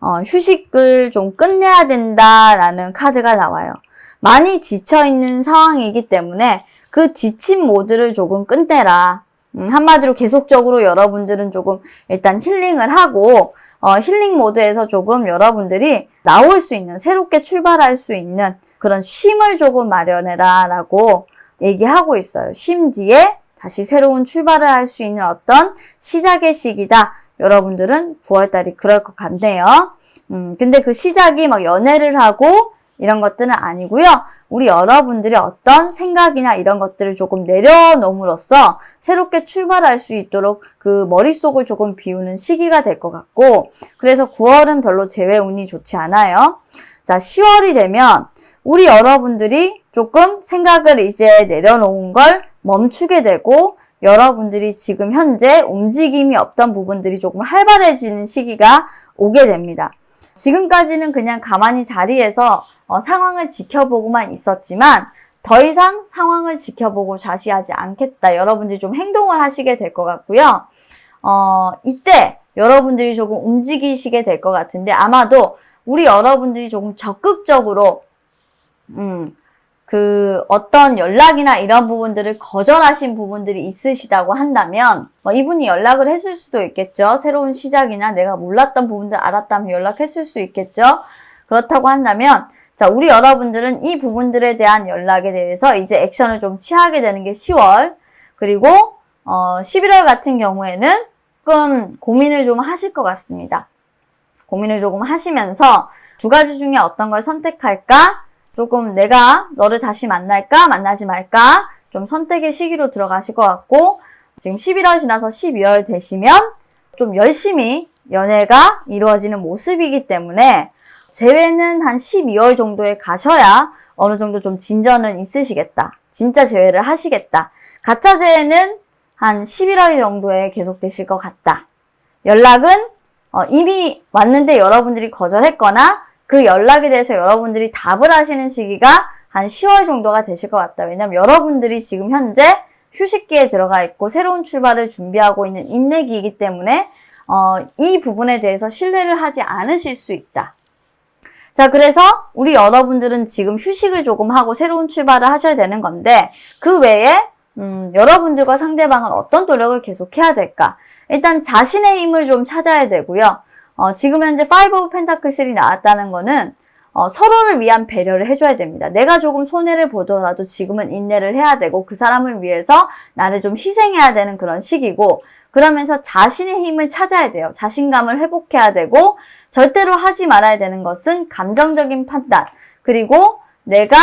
휴식을 좀 끝내야 된다라는 카드가 나와요. 많이 지쳐있는 상황이기 때문에 그 지친 모드를 조금 끝내라. 한마디로 계속적으로 여러분들은 조금 일단 힐링을 하고 힐링 모드에서 조금 여러분들이 나올 수 있는, 새롭게 출발할 수 있는 그런 쉼을 조금 마련해라 라고 얘기하고 있어요. 쉼 뒤에 다시 새로운 출발을 할 수 있는 어떤 시작의 시기다. 여러분들은 9월달이 그럴 것 같네요. 근데 그 시작이 막 연애를 하고 이런 것들은 아니고요. 우리 여러분들이 어떤 생각이나 이런 것들을 조금 내려놓음으로써 새롭게 출발할 수 있도록 그 머릿속을 조금 비우는 시기가 될 것 같고, 그래서 9월은 별로 재회 운이 좋지 않아요. 자, 10월이 되면 우리 여러분들이 조금 생각을 이제 내려놓은 걸 멈추게 되고, 여러분들이 지금 현재 움직임이 없던 부분들이 조금 활발해지는 시기가 오게 됩니다. 지금까지는 그냥 가만히 자리에서 상황을 지켜보고만 있었지만 더 이상 상황을 지켜보고 좌시하지 않겠다. 여러분들이 좀 행동을 하시게 될 것 같고요. 이때 여러분들이 조금 움직이시게 될 것 같은데, 아마도 우리 여러분들이 조금 적극적으로 그 어떤 연락이나 이런 부분들을 거절하신 부분들이 있으시다고 한다면 이분이 연락을 했을 수도 있겠죠. 새로운 시작이나 내가 몰랐던 부분들 알았다면 연락했을 수 있겠죠. 그렇다고 한다면 자, 우리 여러분들은 이 부분들에 대한 연락에 대해서 이제 액션을 좀 취하게 되는 게 10월, 그리고 11월 같은 경우에는 조금 고민을 좀 하실 것 같습니다. 고민을 조금 하시면서 두 가지 중에 어떤 걸 선택할까? 조금 내가 너를 다시 만날까 만나지 말까 좀 선택의 시기로 들어가실 것 같고, 지금 11월 지나서 12월 되시면 좀 열심히 연애가 이루어지는 모습이기 때문에 재회는 한 12월 정도에 가셔야 어느 정도 좀 진전은 있으시겠다. 진짜 재회를 하시겠다. 가짜 재회는 한 11월 정도에 계속되실 것 같다. 연락은 이미 왔는데 여러분들이 거절했거나 그 연락에 대해서 여러분들이 답을 하시는 시기가 한 10월 정도가 되실 것 같다. 왜냐면 여러분들이 지금 현재 휴식기에 들어가 있고 새로운 출발을 준비하고 있는 인내기이기 때문에 이 부분에 대해서 신뢰를 하지 않으실 수 있다. 자, 그래서 우리 여러분들은 지금 휴식을 조금 하고 새로운 출발을 하셔야 되는 건데, 그 외에 여러분들과 상대방은 어떤 노력을 계속해야 될까? 일단 자신의 힘을 좀 찾아야 되고요. 지금 현재 5 of Pentacles이 나왔다는 거는 서로를 위한 배려를 해줘야 됩니다. 내가 조금 손해를 보더라도 지금은 인내를 해야 되고 그 사람을 위해서 나를 좀 희생해야 되는 그런 시기고, 그러면서 자신의 힘을 찾아야 돼요. 자신감을 회복해야 되고, 절대로 하지 말아야 되는 것은 감정적인 판단, 그리고 내가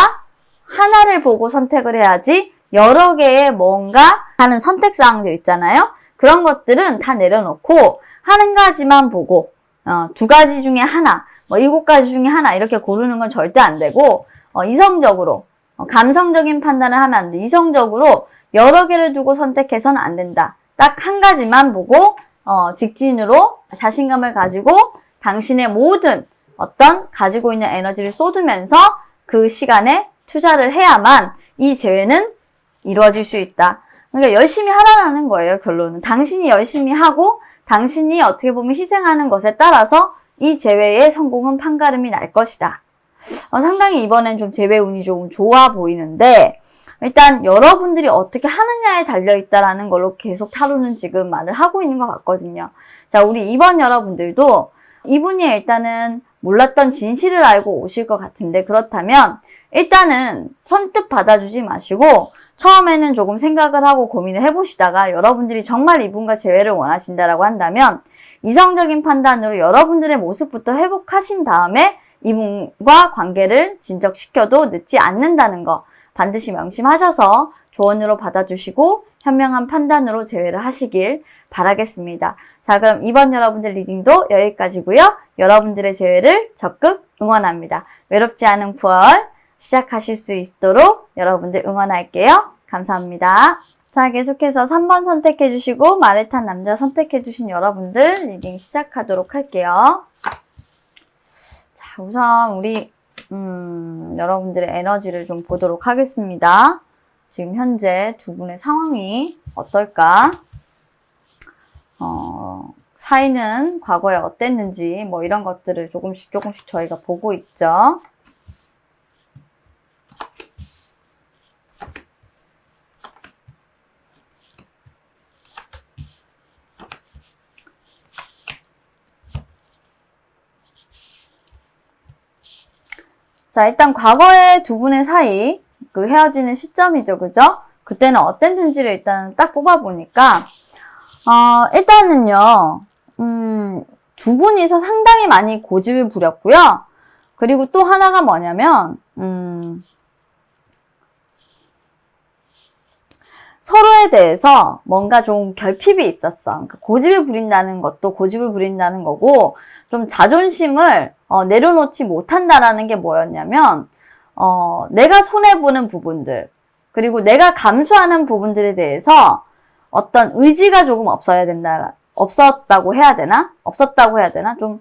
하나를 보고 선택을 해야지 여러 개의 뭔가 하는 선택사항들 있잖아요. 그런 것들은 다 내려놓고 한 가지만 보고 2가지 중에 하나, 7가지 중에 하나 이렇게 고르는 건 절대 안 되고, 이성적으로 감성적인 판단을 하면 안 돼. 이성적으로 여러 개를 두고 선택해서는 안 된다. 딱 한 가지만 보고 직진으로 자신감을 가지고 당신의 모든 어떤 가지고 있는 에너지를 쏟으면서 그 시간에 투자를 해야만 이 재회는 이루어질 수 있다. 그러니까 열심히 하라는 거예요, 결론은. 당신이 열심히 하고 당신이 어떻게 보면 희생하는 것에 따라서 이 재회의 성공은 판가름이 날 것이다. 상당히 이번엔 좀 재회 운이 좀 좋아 보이는데, 일단 여러분들이 어떻게 하느냐에 달려있다라는 걸로 계속 타로는 지금 말을 하고 있는 것 같거든요. 자, 우리 2번 여러분들도 이분이 일단은 몰랐던 진실을 알고 오실 것 같은데, 그렇다면 일단은 선뜻 받아주지 마시고 처음에는 조금 생각을 하고 고민을 해보시다가 여러분들이 정말 이분과 재회를 원하신다라고 한다면 이성적인 판단으로 여러분들의 모습부터 회복하신 다음에 이분과 관계를 진척시켜도 늦지 않는다는 거 반드시 명심하셔서 조언으로 받아주시고 현명한 판단으로 재회를 하시길 바라겠습니다. 자, 그럼 이번 여러분들 리딩도 여기까지고요. 여러분들의 재회를 적극 응원합니다. 외롭지 않은 9월 시작하실 수 있도록 여러분들 응원할게요. 감사합니다. 자, 계속해서 3번 선택해주시고 말을 탄 남자 선택해주신 여러분들 리딩 시작하도록 할게요. 자, 우선 우리 여러분들의 에너지를 좀 보도록 하겠습니다. 지금 현재 두 분의 상황이 어떨까? 사이는 과거에 어땠는지 뭐 이런 것들을 조금씩 저희가 보고 있죠. 자, 일단 과거의 두 분의 사이, 그 헤어지는 시점이죠. 그죠? 그때는 어땠는지를 일단 딱 뽑아보니까, 일단은요, 두 분이서 상당히 많이 고집을 부렸고요. 그리고 또 하나가 뭐냐면, 서로에 대해서 뭔가 좀 결핍이 있었어. 그러니까 고집을 부린다는 것도 고집을 부린다는 거고, 좀 자존심을 내려놓지 못한다라는 게 뭐였냐면, 내가 손해보는 부분들, 그리고 내가 감수하는 부분들에 대해서 어떤 의지가 조금 없었다고 해야 되나? 좀,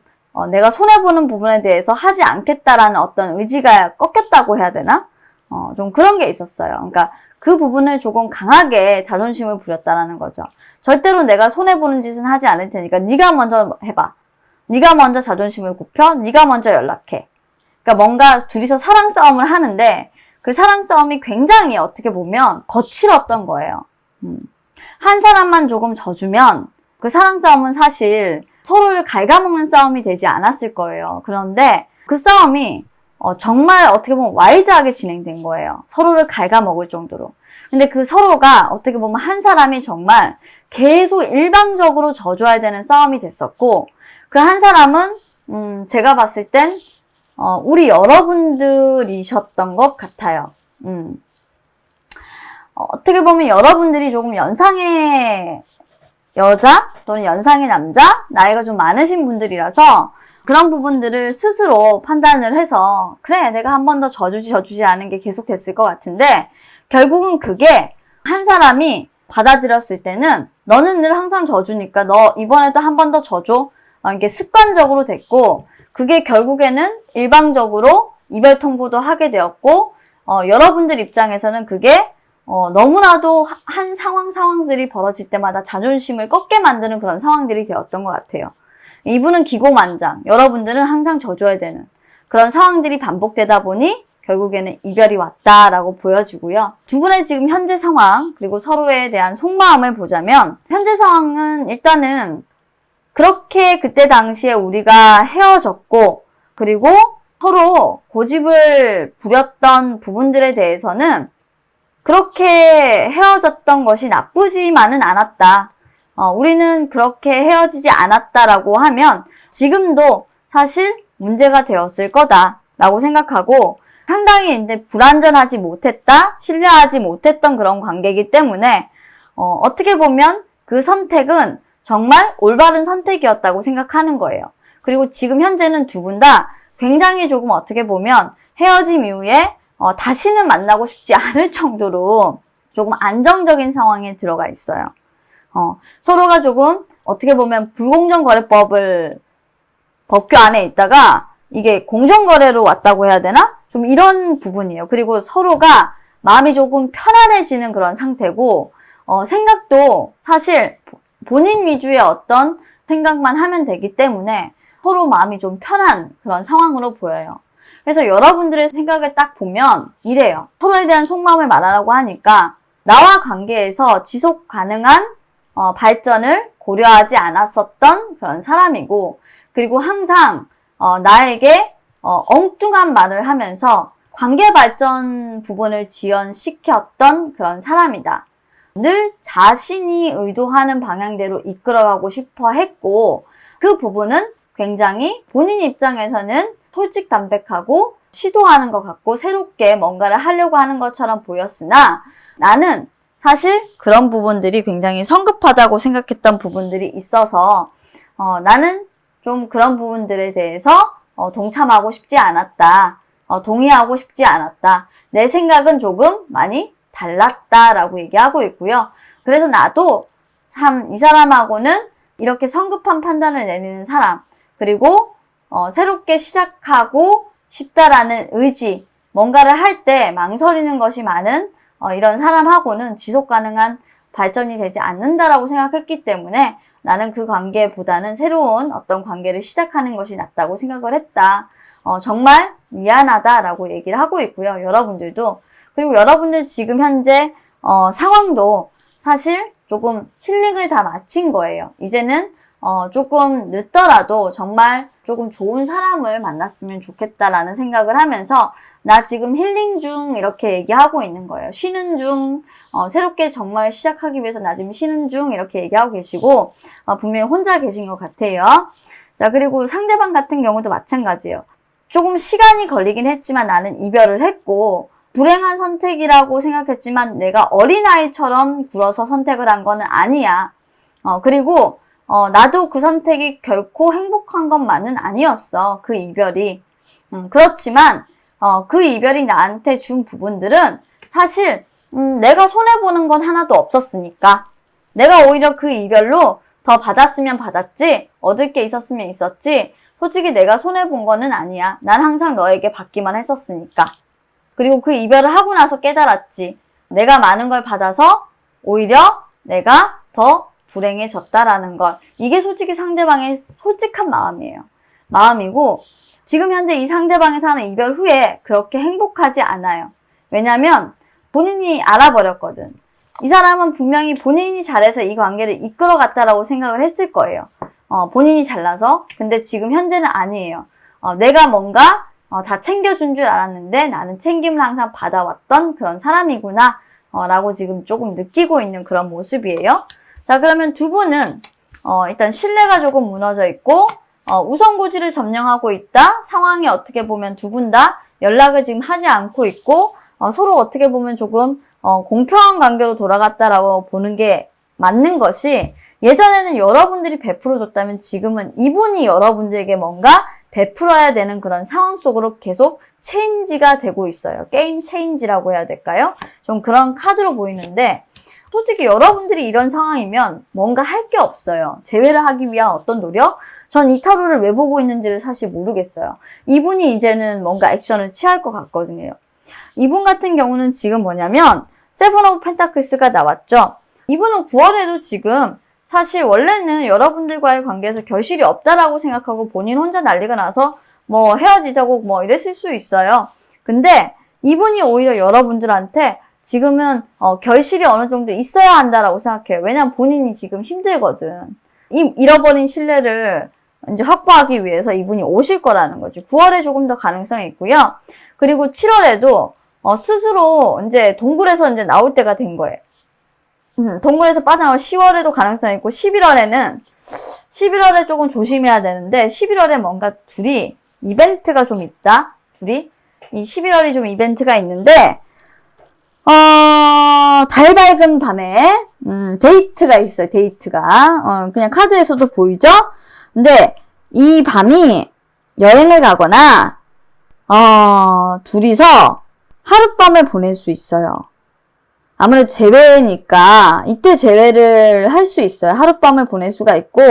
내가 손해보는 부분에 대해서 하지 않겠다라는 어떤 의지가 꺾였다고 해야 되나? 좀 그런 게 있었어요. 그러니까 그 부분을 조금 강하게 자존심을 부렸다라는 거죠. 절대로 내가 손해보는 짓은 하지 않을 테니까 네가 먼저 해봐. 네가 먼저 자존심을 굽혀. 네가 먼저 연락해. 그러니까 뭔가 둘이서 사랑 싸움을 하는데 그 사랑 싸움이 굉장히 어떻게 보면 거칠었던 거예요. 한 사람만 조금 져주면 그 사랑 싸움은 사실 서로를 갉아먹는 싸움이 되지 않았을 거예요. 그런데 그 싸움이 정말 어떻게 보면 와일드하게 진행된 거예요. 서로를 갉아먹을 정도로. 근데 그 서로가 어떻게 보면 한 사람이 정말 계속 일방적으로 져줘야 되는 싸움이 됐었고, 그 한 사람은 제가 봤을 땐 우리 여러분들이셨던 것 같아요. 어떻게 보면 여러분들이 조금 연상의 여자 또는 연상의 남자, 나이가 좀 많으신 분들이라서 그런 부분들을 스스로 판단을 해서 그래 내가 한 번 더 져주지 않은 게 계속 됐을 것 같은데, 결국은 그게 한 사람이 받아들였을 때는 너는 늘 항상 져주니까 너 이번에도 한 번 더 져줘, 이게 습관적으로 됐고, 그게 결국에는 일방적으로 이별 통보도 하게 되었고, 여러분들 입장에서는 그게 너무나도 한 상황들이 벌어질 때마다 자존심을 꺾게 만드는 그런 상황들이 되었던 것 같아요. 이분은 기고만장, 여러분들은 항상 져줘야 되는 그런 상황들이 반복되다 보니 결국에는 이별이 왔다라고 보여지고요. 두 분의 지금 현재 상황, 그리고 서로에 대한 속마음을 보자면, 현재 상황은 일단은 그렇게 그때 당시에 우리가 헤어졌고, 그리고 서로 고집을 부렸던 부분들에 대해서는 그렇게 헤어졌던 것이 나쁘지만은 않았다. 우리는 그렇게 헤어지지 않았다라고 하면 지금도 사실 문제가 되었을 거다라고 생각하고, 상당히 이제 불완전하지 못했다, 신뢰하지 못했던 그런 관계이기 때문에 어떻게 보면 그 선택은 정말 올바른 선택이었다고 생각하는 거예요. 그리고 지금 현재는 두 분 다 굉장히 조금 어떻게 보면 헤어짐 이후에 다시는 만나고 싶지 않을 정도로 조금 안정적인 상황에 들어가 있어요. 서로가 조금 어떻게 보면 불공정거래법을 법규 안에 있다가 이게 공정거래로 왔다고 해야 되나? 좀 이런 부분이에요. 그리고 서로가 마음이 조금 편안해지는 그런 상태고, 생각도 사실 본인 위주의 어떤 생각만 하면 되기 때문에 서로 마음이 좀 편한 그런 상황으로 보여요. 그래서 여러분들의 생각을 딱 보면 이래요. 서로에 대한 속마음을 말하라고 하니까 나와 관계에서 지속 가능한 발전을 고려하지 않았었던 그런 사람이고, 그리고 항상 나에게 엉뚱한 말을 하면서 관계 발전 부분을 지연시켰던 그런 사람이다. 늘 자신이 의도하는 방향대로 이끌어가고 싶어 했고, 그 부분은 굉장히 본인 입장에서는 솔직담백하고 시도하는 것 같고 새롭게 뭔가를 하려고 하는 것처럼 보였으나, 나는 사실 그런 부분들이 굉장히 성급하다고 생각했던 부분들이 있어서 나는 좀 그런 부분들에 대해서 동참하고 싶지 않았다. 동의하고 싶지 않았다. 내 생각은 조금 많이 달랐다라고 얘기하고 있고요. 그래서 나도 참 이 사람하고는 이렇게 성급한 판단을 내리는 사람, 그리고 새롭게 시작하고 싶다라는 의지, 뭔가를 할 때 망설이는 것이 많은 이런 사람하고는 지속 가능한 발전이 되지 않는다라고 생각했기 때문에 나는 그 관계보다는 새로운 어떤 관계를 시작하는 것이 낫다고 생각을 했다. 정말 미안하다라고 얘기를 하고 있고요. 여러분들도. 그리고 여러분들 지금 현재 상황도 사실 조금 힐링을 다 마친 거예요. 이제는 조금 늦더라도 정말 조금 좋은 사람을 만났으면 좋겠다라는 생각을 하면서 나 지금 힐링 중 이렇게 얘기하고 있는 거예요. 쉬는 중, 새롭게 정말 시작하기 위해서 나 지금 쉬는 중 이렇게 얘기하고 계시고 분명히 혼자 계신 것 같아요. 자, 그리고 상대방 같은 경우도 마찬가지예요. 조금 시간이 걸리긴 했지만 나는 이별을 했고 불행한 선택이라고 생각했지만 내가 어린아이처럼 굴어서 선택을 한 거는 아니야. 그리고 나도 그 선택이 결코 행복한 것만은 아니었어. 그 이별이. 그렇지만 그 이별이 나한테 준 부분들은 사실 내가 손해보는 건 하나도 없었으니까 내가 오히려 그 이별로 더 받았으면 받았지 얻을 게 있었으면 있었지 솔직히 내가 손해본 거는 아니야. 난 항상 너에게 받기만 했었으니까. 그리고 그 이별을 하고 나서 깨달았지. 내가 많은 걸 받아서 오히려 내가 더 불행해졌다라는 것. 이게 솔직히 상대방의 솔직한 마음이에요. 마음이고 지금 현재 이 상대방이 사는 이별 후에 그렇게 행복하지 않아요. 왜냐면 본인이 알아버렸거든. 이 사람은 분명히 본인이 잘해서 이 관계를 이끌어갔다라고 생각을 했을 거예요. 본인이 잘나서. 근데 지금 현재는 아니에요. 내가 뭔가 다 챙겨준 줄 알았는데 나는 챙김을 항상 받아왔던 그런 사람이구나 라고 지금 조금 느끼고 있는 그런 모습이에요. 자, 그러면 두 분은 일단 신뢰가 조금 무너져 있고 우선고지를 점령하고 있다. 상황이 어떻게 보면 두 분 다 연락을 지금 하지 않고 있고 서로 어떻게 보면 조금 공평한 관계로 돌아갔다라고 보는 게 맞는 것이 예전에는 여러분들이 베풀어줬다면 지금은 이분이 여러분들에게 뭔가 베풀어야 되는 그런 상황 속으로 계속 체인지가 되고 있어요. 게임 체인지라고 해야 될까요? 좀 그런 카드로 보이는데 솔직히 여러분들이 이런 상황이면 뭔가 할 게 없어요. 재회를 하기 위한 어떤 노력? 전 이 타로를 왜 보고 있는지를 사실 모르겠어요. 이분이 이제는 뭔가 액션을 취할 것 같거든요. 이분 같은 경우는 지금 뭐냐면 세븐 오브 펜타클스가 나왔죠. 이분은 9월에도 지금 사실 원래는 여러분들과의 관계에서 결실이 없다라고 생각하고 본인 혼자 난리가 나서 뭐 헤어지자고 뭐 이랬을 수 있어요. 근데 이분이 오히려 여러분들한테 지금은 결실이 어느 정도 있어야 한다라고 생각해요. 왜냐면 본인이 지금 힘들거든. 잃어버린 신뢰를 이제 확보하기 위해서 이분이 오실 거라는 거지. 9월에 조금 더 가능성이 있고요. 그리고 7월에도 스스로 이제 동굴에서 이제 나올 때가 된 거예요. 동굴에서 빠져나올 10월에도 가능성이 있고 11월에 조금 조심해야 되는데 11월에 뭔가 둘이 이벤트가 좀 있다. 둘이 이 11월이 좀 이벤트가 있는데 달 밝은 밤에 데이트가 있어요. 데이트가 그냥 카드에서도 보이죠. 근데 이 밤이 여행을 가거나 둘이서 하룻밤을 보낼 수 있어요. 아무래도 재회니까 이때 재회를 할 수 있어요. 하룻밤을 보낼 수가 있고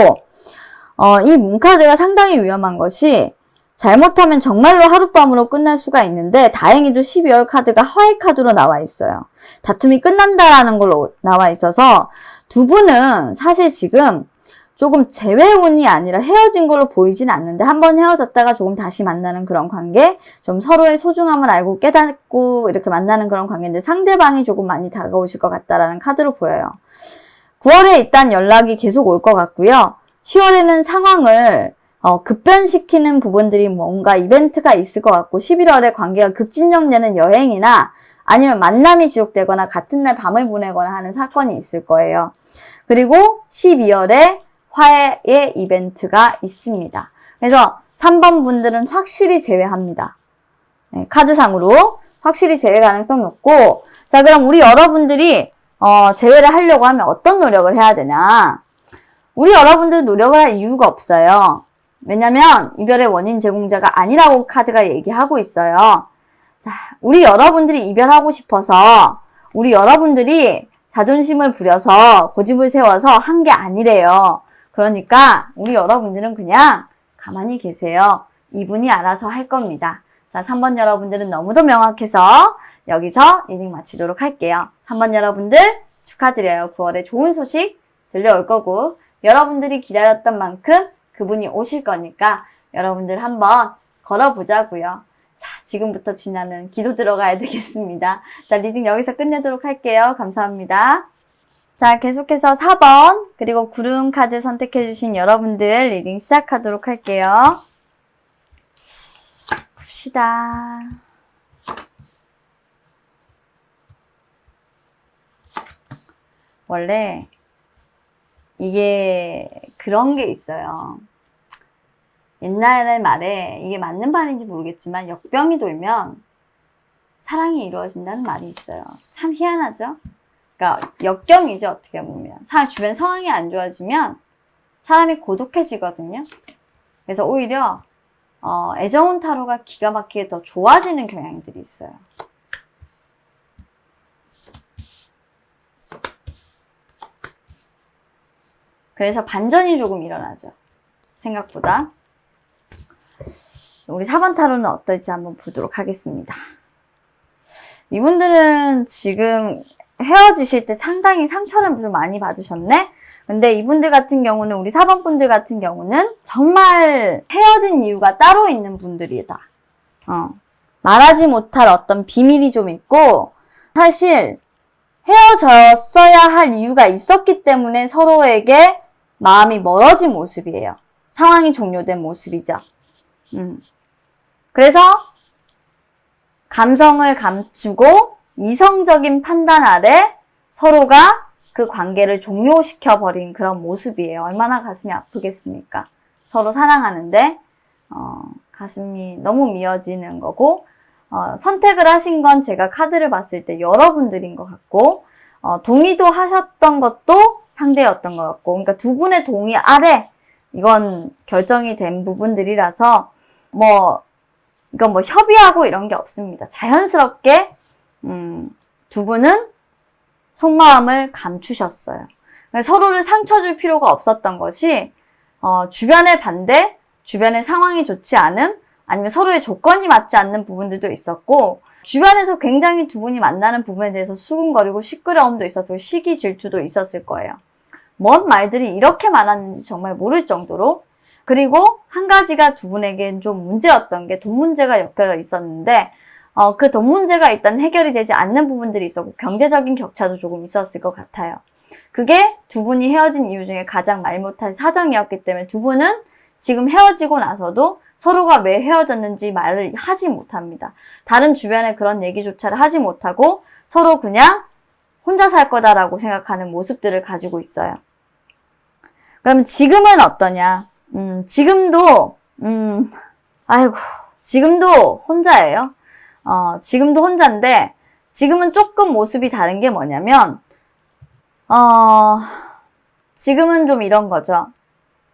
이 문카드가 상당히 위험한 것이 잘못하면 정말로 하룻밤으로 끝날 수가 있는데 다행히도 12월 카드가 화해 카드로 나와 있어요. 다툼이 끝난다라는 걸로 나와 있어서 두 분은 사실 지금 조금 재회운이 아니라 헤어진 걸로 보이진 않는데 한번 헤어졌다가 조금 다시 만나는 그런 관계, 좀 서로의 소중함을 알고 깨닫고 이렇게 만나는 그런 관계인데 상대방이 조금 많이 다가오실 것 같다라는 카드로 보여요. 9월에 일단 연락이 계속 올 것 같고요. 10월에는 상황을 급변시키는 부분들이 뭔가 이벤트가 있을 것 같고 11월에 관계가 급진전되는 여행이나 아니면 만남이 지속되거나 같은 날 밤을 보내거나 하는 사건이 있을 거예요. 그리고 12월에 화해의 이벤트가 있습니다. 그래서 3번 분들은 확실히 제외합니다. 네, 카드상으로 확실히 제외 가능성 높고 자 그럼 우리 여러분들이 제외를 하려고 하면 어떤 노력을 해야 되냐 우리 여러분들 노력을 할 이유가 없어요. 왜냐면 이별의 원인 제공자가 아니라고 카드가 얘기하고 있어요. 자, 우리 여러분들이 이별하고 싶어서 우리 여러분들이 자존심을 부려서 고집을 세워서 한 게 아니래요. 그러니까 우리 여러분들은 그냥 가만히 계세요. 이분이 알아서 할 겁니다. 자, 3번 여러분들은 너무도 명확해서 여기서 리딩 마치도록 할게요. 3번 여러분들 축하드려요. 9월에 좋은 소식 들려올 거고 여러분들이 기다렸던 만큼 그분이 오실 거니까 여러분들 한번 걸어보자고요. 자, 지금부터 진아는 기도 들어가야 되겠습니다. 자, 리딩 여기서 끝내도록 할게요. 감사합니다. 자, 계속해서 4번 그리고 구름 카드 선택해주신 여러분들 리딩 시작하도록 할게요. 봅시다. 원래 이게 그런 게 있어요. 옛날 말에 이게 맞는 말인지 모르겠지만 역병이 돌면 사랑이 이루어진다는 말이 있어요. 참 희한하죠? 그러니까 역경이죠, 어떻게 보면. 주변 상황이 안 좋아지면 사람이 고독해지거든요. 그래서 오히려 애정운 타로가 기가 막히게 더 좋아지는 경향들이 있어요. 그래서 반전이 조금 일어나죠. 생각보다. 우리 4번 타로는 어떨지 한번 보도록 하겠습니다. 이분들은 지금 헤어지실 때 상당히 상처를 좀 많이 받으셨네? 근데 이분들 같은 경우는, 우리 4번 분들 같은 경우는 정말 헤어진 이유가 따로 있는 분들이다. 말하지 못할 어떤 비밀이 좀 있고, 사실 헤어졌어야 할 이유가 있었기 때문에 서로에게 마음이 멀어진 모습이에요. 상황이 종료된 모습이죠. 그래서 감성을 감추고 이성적인 판단 아래 서로가 그 관계를 종료시켜버린 그런 모습이에요. 얼마나 가슴이 아프겠습니까? 서로 사랑하는데 가슴이 너무 미어지는 거고, 선택을 하신 건 제가 카드를 봤을 때 여러분들인 것 같고, 동의도 하셨던 것도 상대였던 것 같고, 그러니까 두 분의 동의 아래 이건 결정이 된 부분들이라서 이건 협의하고 이런 게 없습니다. 자연스럽게 두 분은 속마음을 감추셨어요. 서로를 상처 줄 필요가 없었던 것이 주변의 반대, 주변의 상황이 좋지 않음, 아니면 서로의 조건이 맞지 않는 부분들도 있었고, 주변에서 굉장히 두 분이 만나는 부분에 대해서 수군거리고 시끄러움도 있었고 시기 질투도 있었을 거예요. 뭔 말들이 이렇게 많았는지 정말 모를 정도로. 그리고 한 가지가 두 분에겐 좀 문제였던 게 돈 문제가 엮여 있었는데, 그 돈 문제가 일단 해결이 되지 않는 부분들이 있었고 경제적인 격차도 조금 있었을 것 같아요. 그게 두 분이 헤어진 이유 중에 가장 말 못할 사정이었기 때문에 두 분은 지금 헤어지고 나서도 서로가 왜 헤어졌는지 말을 하지 못합니다. 다른 주변에 그런 얘기조차를 하지 못하고 서로 그냥 혼자 살 거다라고 생각하는 모습들을 가지고 있어요. 그럼 지금은 어떠냐? 지금도 지금도 혼자예요. 지금도 혼자인데, 지금은 조금 모습이 다른 게 뭐냐면, 지금은 좀 이런 거죠.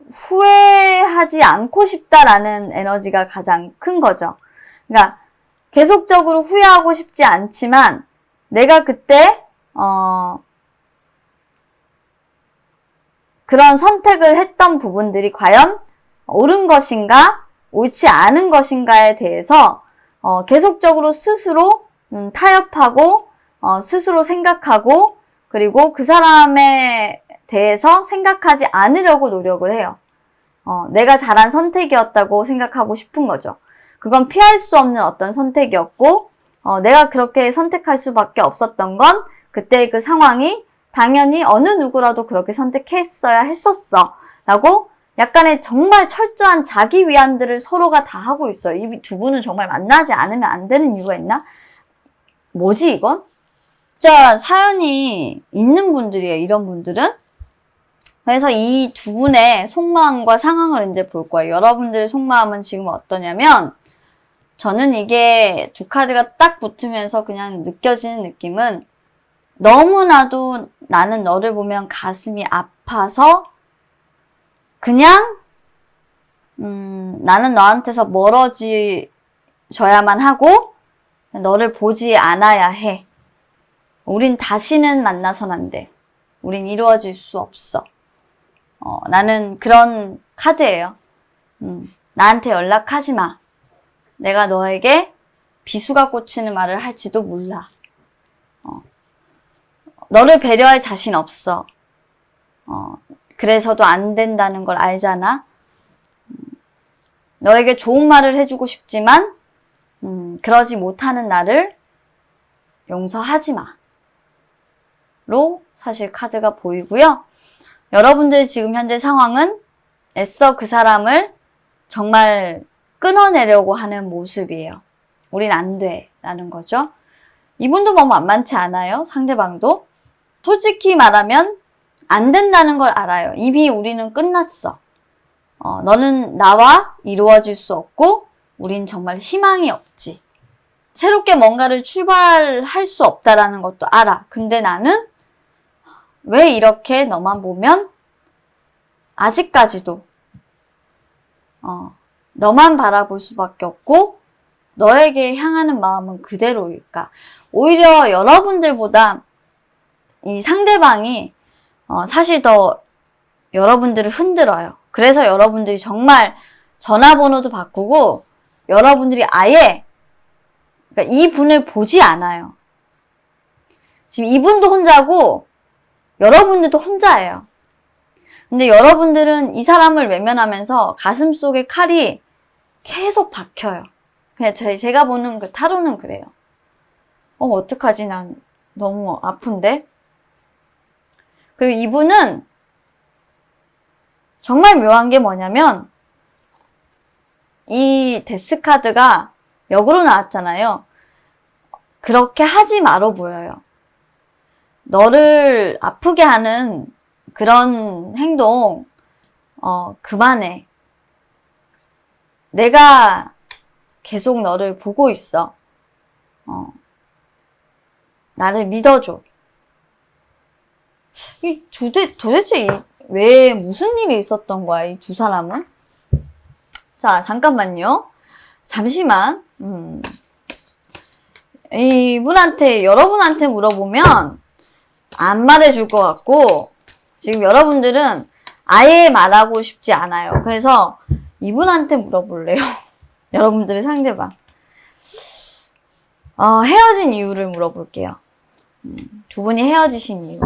후회하지 않고 싶다라는 에너지가 가장 큰 거죠. 그러니까, 계속적으로 후회하고 싶지 않지만, 내가 그때, 그런 선택을 했던 부분들이 과연 옳은 것인가, 옳지 않은 것인가에 대해서 계속적으로 스스로 타협하고 스스로 생각하고, 그리고 그 사람에 대해서 생각하지 않으려고 노력을 해요. 내가 잘한 선택이었다고 생각하고 싶은 거죠. 그건 피할 수 없는 어떤 선택이었고, 내가 그렇게 선택할 수밖에 없었던 건 그때 그 상황이 당연히 어느 누구라도 그렇게 선택했어야 했었어 라고 약간의 정말 철저한 자기 위안들을 서로가 다 하고 있어요. 이 두 분은 정말 만나지 않으면 안 되는 이유가 있나? 뭐지 이건? 진짜 사연이 있는 분들이에요, 이런 분들은. 그래서 이 두 분의 속마음과 상황을 이제 볼 거예요. 여러분들의 속마음은 지금 어떠냐면, 저는 이게 두 카드가 딱 붙으면서 그냥 느껴지는 느낌은, 너무나도 나는 너를 보면 가슴이 아파서 그냥 나는 너한테서 멀어져야만 하고 너를 보지 않아야 해. 우린 다시는 만나선 안 돼. 우린 이루어질 수 없어. 나는 그런 카드예요. 나한테 연락하지 마. 내가 너에게 비수가 꽂히는 말을 할지도 몰라. 너를 배려할 자신 없어. 그래서도 안 된다는 걸 알잖아. 너에게 좋은 말을 해주고 싶지만 그러지 못하는 나를 용서하지 마. 로 사실 카드가 보이고요. 여러분들이 지금 현재 상황은 애써 그 사람을 정말 끊어내려고 하는 모습이에요. 우린 안 돼 라는 거죠. 이분도 뭐 만만치 않아요. 상대방도. 솔직히 말하면 안 된다는 걸 알아요. 이미 우리는 끝났어. 너는 나와 이루어질 수 없고 우린 정말 희망이 없지. 새롭게 뭔가를 출발할 수 없다라는 것도 알아. 근데 나는 왜 이렇게 너만 보면 아직까지도 너만 바라볼 수밖에 없고 너에게 향하는 마음은 그대로일까? 오히려 여러분들보다 이 상대방이 사실 더 여러분들을 흔들어요. 그래서 여러분들이 정말 전화번호도 바꾸고 여러분들이 아예 그러니까 이분을 보지 않아요. 지금 이분도 혼자고 여러분들도 혼자예요. 근데 여러분들은 이 사람을 외면하면서 가슴속에 칼이 계속 박혀요. 그냥 제가 보는 그 타로는 그래요. 어떡하지? 난 너무 아픈데? 그리고 이분은 정말 묘한 게 뭐냐면 이 데스카드가 역으로 나왔잖아요. 그렇게 하지 말어 보여요. 너를 아프게 하는 그런 행동 그만해. 내가 계속 너를 보고 있어. 나를 믿어줘. 도대체 왜 무슨 일이 있었던 거야, 이 두 사람은? 자, 잠깐만요. 잠시만. 이분한테, 여러분한테 물어보면 안 말해줄 것 같고, 지금 여러분들은 아예 말하고 싶지 않아요. 그래서 이분한테 물어볼래요. 여러분들의 상대방. 헤어진 이유를 물어볼게요. 두 분이 헤어지신 이유.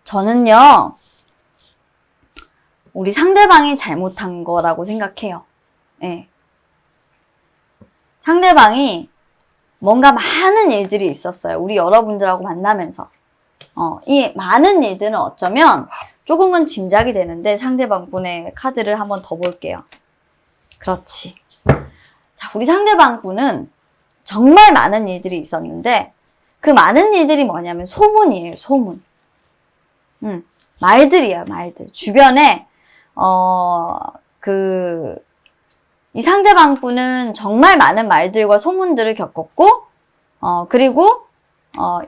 저는요, 우리 상대방이 잘못한 거라고 생각해요. 네. 상대방이 뭔가 많은 일들이 있었어요. 우리 여러분들하고 만나면서. 이 많은 일들은 어쩌면 조금은 짐작이 되는데 상대방 분의 카드를 한번 더 볼게요. 그렇지. 자, 우리 상대방 분은 정말 많은 일들이 있었는데 그 많은 일들이 뭐냐면 소문이에요. 소문. 말들이야, 말들. 주변에 이 상대방 분은 정말 많은 말들과 소문들을 겪었고 그리고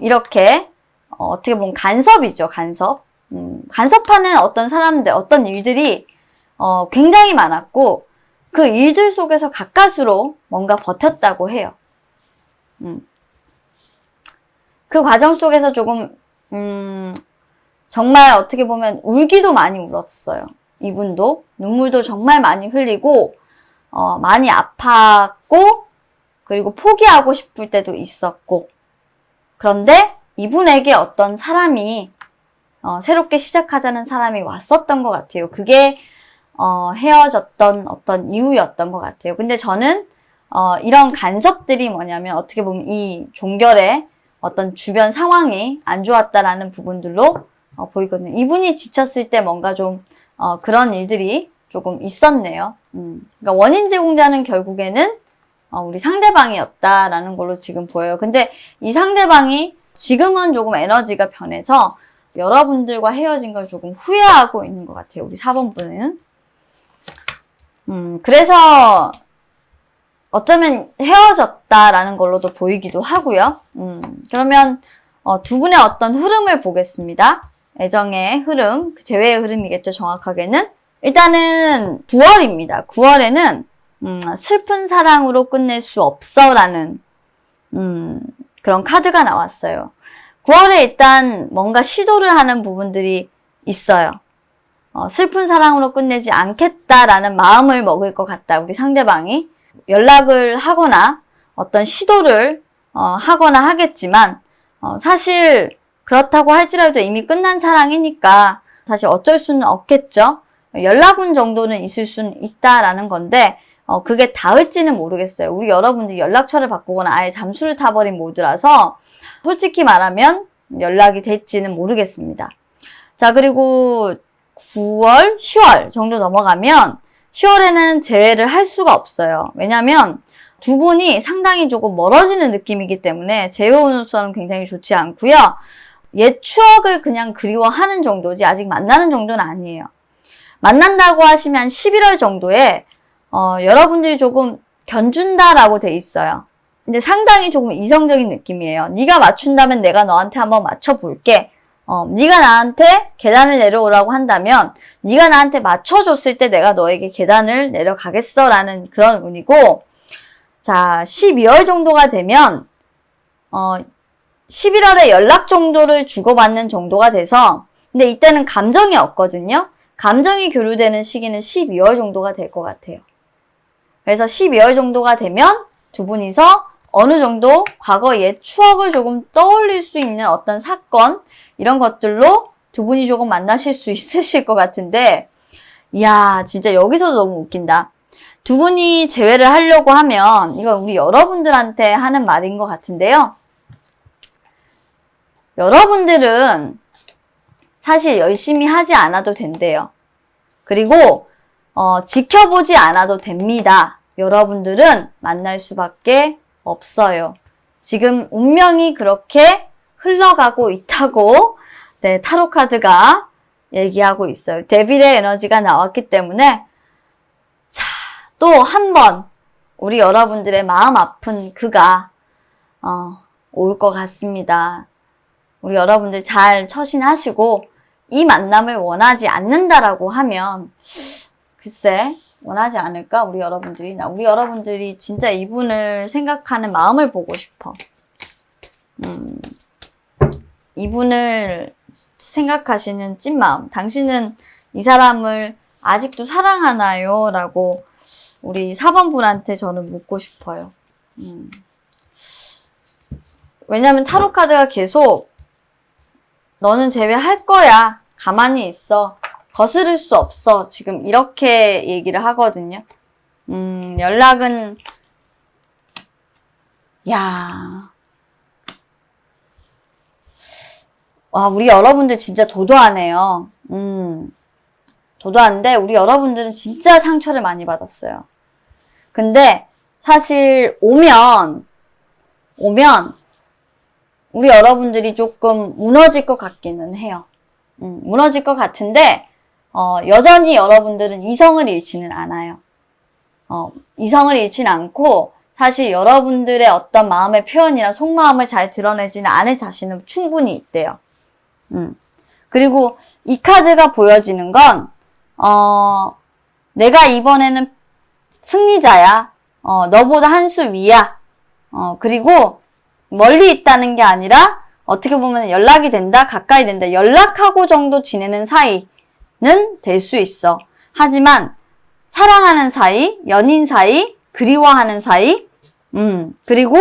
이렇게 어떻게 보면 간섭이죠. 간섭. 간섭하는 어떤 사람들, 어떤 일들이 굉장히 많았고 그 일들 속에서 가까스로 뭔가 버텼다고 해요. 그 과정 속에서 조금 정말 어떻게 보면 울기도 많이 울었어요. 이분도 눈물도 정말 많이 흘리고 많이 아팠고 그리고 포기하고 싶을 때도 있었고 그런데 이분에게 어떤 사람이 새롭게 시작하자는 사람이 왔었던 것 같아요. 그게 헤어졌던 어떤 이유였던 것 같아요. 근데 저는 이런 간섭들이 뭐냐면 어떻게 보면 이 종결의 어떤 주변 상황이 안 좋았다라는 부분들로 보이거든요. 이분이 지쳤을 때 뭔가 좀 그런 일들이 조금 있었네요. 그러니까 원인 제공자는 결국에는 우리 상대방이었다라는 걸로 지금 보여요. 근데 이 상대방이 지금은 조금 에너지가 변해서 여러분들과 헤어진 걸 조금 후회하고 있는 것 같아요. 우리 4번 분은. 그래서 어쩌면 헤어졌다라는 걸로도 보이기도 하고요. 그러면 두 분의 어떤 흐름을 보겠습니다. 애정의 흐름, 재회의 흐름이겠죠, 정확하게는. 일단은 9월입니다. 9월에는 슬픈 사랑으로 끝낼 수 없어라는 그런 카드가 나왔어요. 9월에 일단 뭔가 시도를 하는 부분들이 있어요. 슬픈 사랑으로 끝내지 않겠다라는 마음을 먹을 것 같다. 우리 상대방이 연락을 하거나 어떤 시도를 하거나 하겠지만 사실 그렇다고 할지라도 이미 끝난 사랑이니까 사실 어쩔 수는 없겠죠. 연락운 정도는 있을 수는 있다라는 건데 그게 닿을지는 모르겠어요. 우리 여러분들이 연락처를 바꾸거나 아예 잠수를 타버린 모드라서 솔직히 말하면 연락이 될지는 모르겠습니다. 자, 그리고 9월, 10월 정도 넘어가면 10월에는 재회를 할 수가 없어요. 왜냐면 두 분이 상당히 조금 멀어지는 느낌이기 때문에 재회 운수는 굉장히 좋지 않고요. 옛 추억을 그냥 그리워하는 정도지 아직 만나는 정도는 아니에요. 만난다고 하시면 11월 정도에 여러분들이 조금 견준다라고 돼 있어요. 근데 상당히 조금 이성적인 느낌이에요. 네가 맞춘다면 내가 너한테 한번 맞춰볼게. 네가 나한테 계단을 내려오라고 한다면 네가 나한테 맞춰줬을 때 내가 너에게 계단을 내려가겠어 라는 그런 운이고, 자 12월 정도가 되면 11월에 연락 정도를 주고받는 정도가 돼서, 근데 이때는 감정이 없거든요. 감정이 교류되는 시기는 12월 정도가 될 것 같아요. 그래서 12월 정도가 되면 두 분이서 어느 정도 과거 옛 추억을 조금 떠올릴 수 있는 어떤 사건, 이런 것들로 두 분이 조금 만나실 수 있으실 것 같은데, 이야 진짜 여기서도 너무 웃긴다. 두 분이 재회를 하려고 하면 이건 우리 여러분들한테 하는 말인 것 같은데요. 여러분들은 사실 열심히 하지 않아도 된대요. 그리고 지켜보지 않아도 됩니다. 여러분들은 만날 수밖에 없어요. 지금 운명이 그렇게 흘러가고 있다고 네, 타로 카드가 얘기하고 있어요. 데빌의 에너지가 나왔기 때문에 자, 또 한 번 우리 여러분들의 마음 아픈 그가 올 것 같습니다. 우리 여러분들 잘 처신하시고, 이 만남을 원하지 않는다라고 하면 글쎄 원하지 않을까? 우리 여러분들이 진짜 이분을 생각하는 마음을 보고 싶어. 이분을 생각하시는 찐마음. 당신은 이 사람을 아직도 사랑하나요? 라고 우리 4번 분한테 저는 묻고 싶어요. 왜냐면 타로 카드가 계속 너는 재회할 거야. 가만히 있어. 거스를 수 없어. 지금 이렇게 얘기를 하거든요. 연락은 야. 와, 우리 여러분들 진짜 도도하네요. 도도한데 우리 여러분들은 진짜 상처를 많이 받았어요. 근데 사실 오면 우리 여러분들이 조금 무너질 것 같기는 해요. 무너질 것 같은데 여전히 여러분들은 이성을 잃지는 않아요. 이성을 잃지는 않고 사실 여러분들의 어떤 마음의 표현이나 속마음을 잘 드러내지는 않을 자신은 충분히 있대요. 그리고 이 카드가 보여지는 건 내가 이번에는 승리자야. 너보다 한 수 위야. 그리고 멀리 있다는 게 아니라 어떻게 보면 연락이 된다, 가까이 된다. 연락하고 정도 지내는 사이는 될 수 있어. 하지만 사랑하는 사이, 연인 사이, 그리워하는 사이, 그리고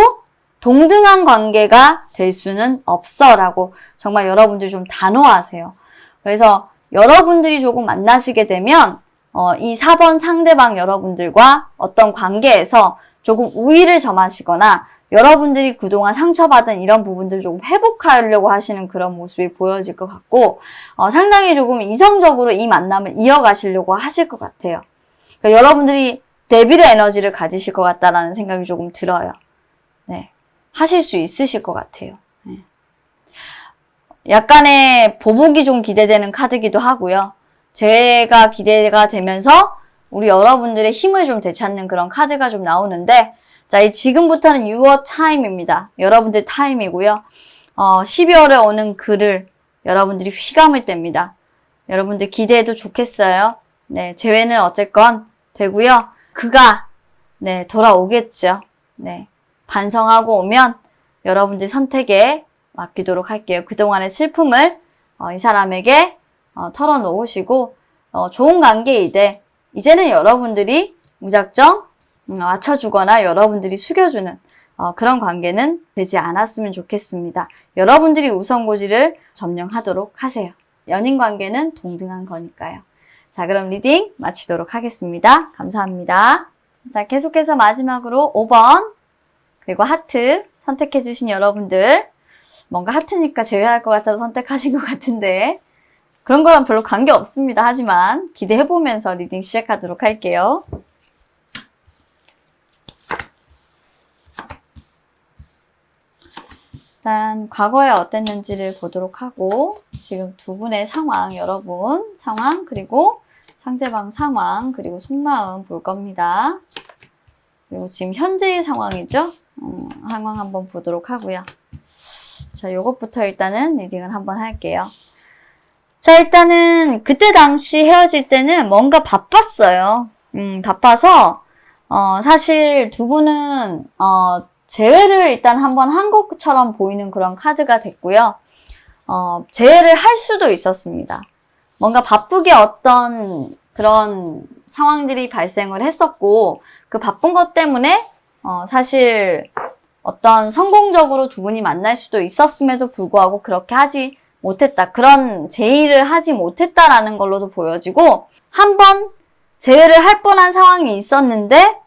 동등한 관계가 될 수는 없어 라고 정말 여러분들 좀 단호하세요. 그래서 여러분들이 조금 만나시게 되면 이 4번 상대방 여러분들과 어떤 관계에서 조금 우위를 점하시거나 여러분들이 그동안 상처받은 이런 부분들을 조금 회복하려고 하시는 그런 모습이 보여질 것 같고, 상당히 조금 이성적으로 이 만남을 이어가시려고 하실 것 같아요. 그러니까 여러분들이 데빌의 에너지를 가지실 것 같다라는 생각이 조금 들어요. 네. 하실 수 있으실 것 같아요. 네. 약간의 보복이 좀 기대되는 카드기도 하고요. 재회가 기대가 되면서 우리 여러분들의 힘을 좀 되찾는 그런 카드가 좀 나오는데, 자, 지금부터는 유어 타임입니다. 여러분들 타임이고요. 12월에 오는 그를 여러분들이 휘감을 뗍니다. 여러분들 기대해도 좋겠어요. 네, 재회는 어쨌건 되고요. 그가 네, 돌아오겠죠. 네, 반성하고 오면 여러분들 선택에 맡기도록 할게요. 그동안의 슬픔을 이 사람에게 털어놓으시고 좋은 관계이되 이제는 여러분들이 무작정 맞춰주거나 여러분들이 숙여주는 그런 관계는 되지 않았으면 좋겠습니다. 여러분들이 우선고지를 점령하도록 하세요. 연인 관계는 동등한 거니까요. 자, 그럼 리딩 마치도록 하겠습니다. 감사합니다. 자, 계속해서 마지막으로 5번 그리고 하트 선택해주신 여러분들, 뭔가 하트니까 제외할 것 같아서 선택하신 것 같은데 그런 거랑 별로 관계 없습니다. 하지만 기대해보면서 리딩 시작하도록 할게요. 일단 과거에 어땠는지를 보도록 하고 지금 두 분의 상황, 여러분 상황, 그리고 상대방 상황, 그리고 속마음 볼 겁니다. 그리고 지금 현재의 상황이죠. 상황 한번 보도록 하고요. 자, 요것부터 일단은 리딩을 한번 할게요. 자, 일단은 그때 당시 헤어질 때는 뭔가 바빴어요. 바빠서 사실 두 분은 재회를 일단 한번 한 것처럼 보이는 그런 카드가 됐고요. 재회를 할 수도 있었습니다. 뭔가 바쁘게 어떤 그런 상황들이 발생을 했었고 그 바쁜 것 때문에 사실 어떤 성공적으로 두 분이 만날 수도 있었음에도 불구하고 그렇게 하지 못했다. 그런 제의를 하지 못했다라는 걸로도 보여지고 한번 재회를 할 뻔한 상황이 있었는데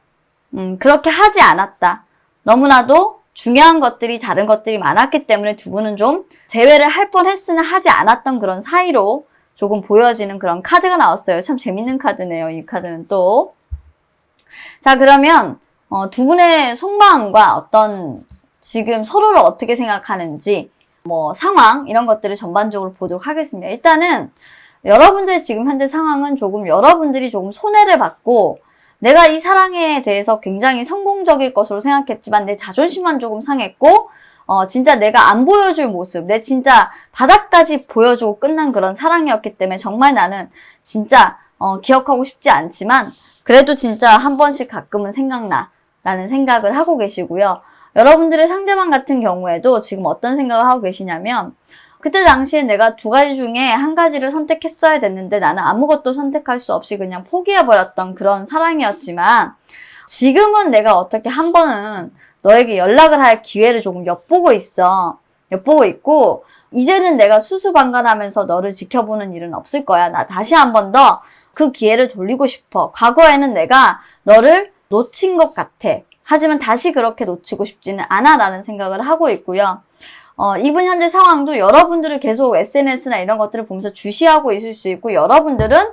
그렇게 하지 않았다. 너무나도 중요한 것들이 다른 것들이 많았기 때문에 두 분은 좀 재회를 할 뻔했으나 하지 않았던 그런 사이로 조금 보여지는 그런 카드가 나왔어요. 참 재밌는 카드네요. 이 카드는 또. 자, 그러면 두 분의 속마음과 어떤 지금 서로를 어떻게 생각하는지 뭐 상황 이런 것들을 전반적으로 보도록 하겠습니다. 일단은 여러분들의 지금 현재 상황은 조금 여러분들이 조금 손해를 받고 내가 이 사랑에 대해서 굉장히 성공적일 것으로 생각했지만 내 자존심만 조금 상했고 진짜 내가 안 보여줄 모습, 내 진짜 바닥까지 보여주고 끝난 그런 사랑이었기 때문에 정말 나는 진짜 기억하고 싶지 않지만 그래도 진짜 한 번씩 가끔은 생각나 라는 생각을 하고 계시고요. 여러분들의 상대방 같은 경우에도 지금 어떤 생각을 하고 계시냐면 그때 당시에 내가 두 가지 중에 한 가지를 선택했어야 됐는데 나는 아무것도 선택할 수 없이 그냥 포기해버렸던 그런 사랑이었지만 지금은 내가 어떻게 한 번은 너에게 연락을 할 기회를 조금 엿보고 있어. 엿보고 있고 이제는 내가 수수방관하면서 너를 지켜보는 일은 없을 거야. 나 다시 한 번 더 그 기회를 돌리고 싶어. 과거에는 내가 너를 놓친 것 같아. 하지만 다시 그렇게 놓치고 싶지는 않아 라는 생각을 하고 있고요. 이분 현재 상황도 여러분들을 계속 SNS나 이런 것들을 보면서 주시하고 있을 수 있고 여러분들은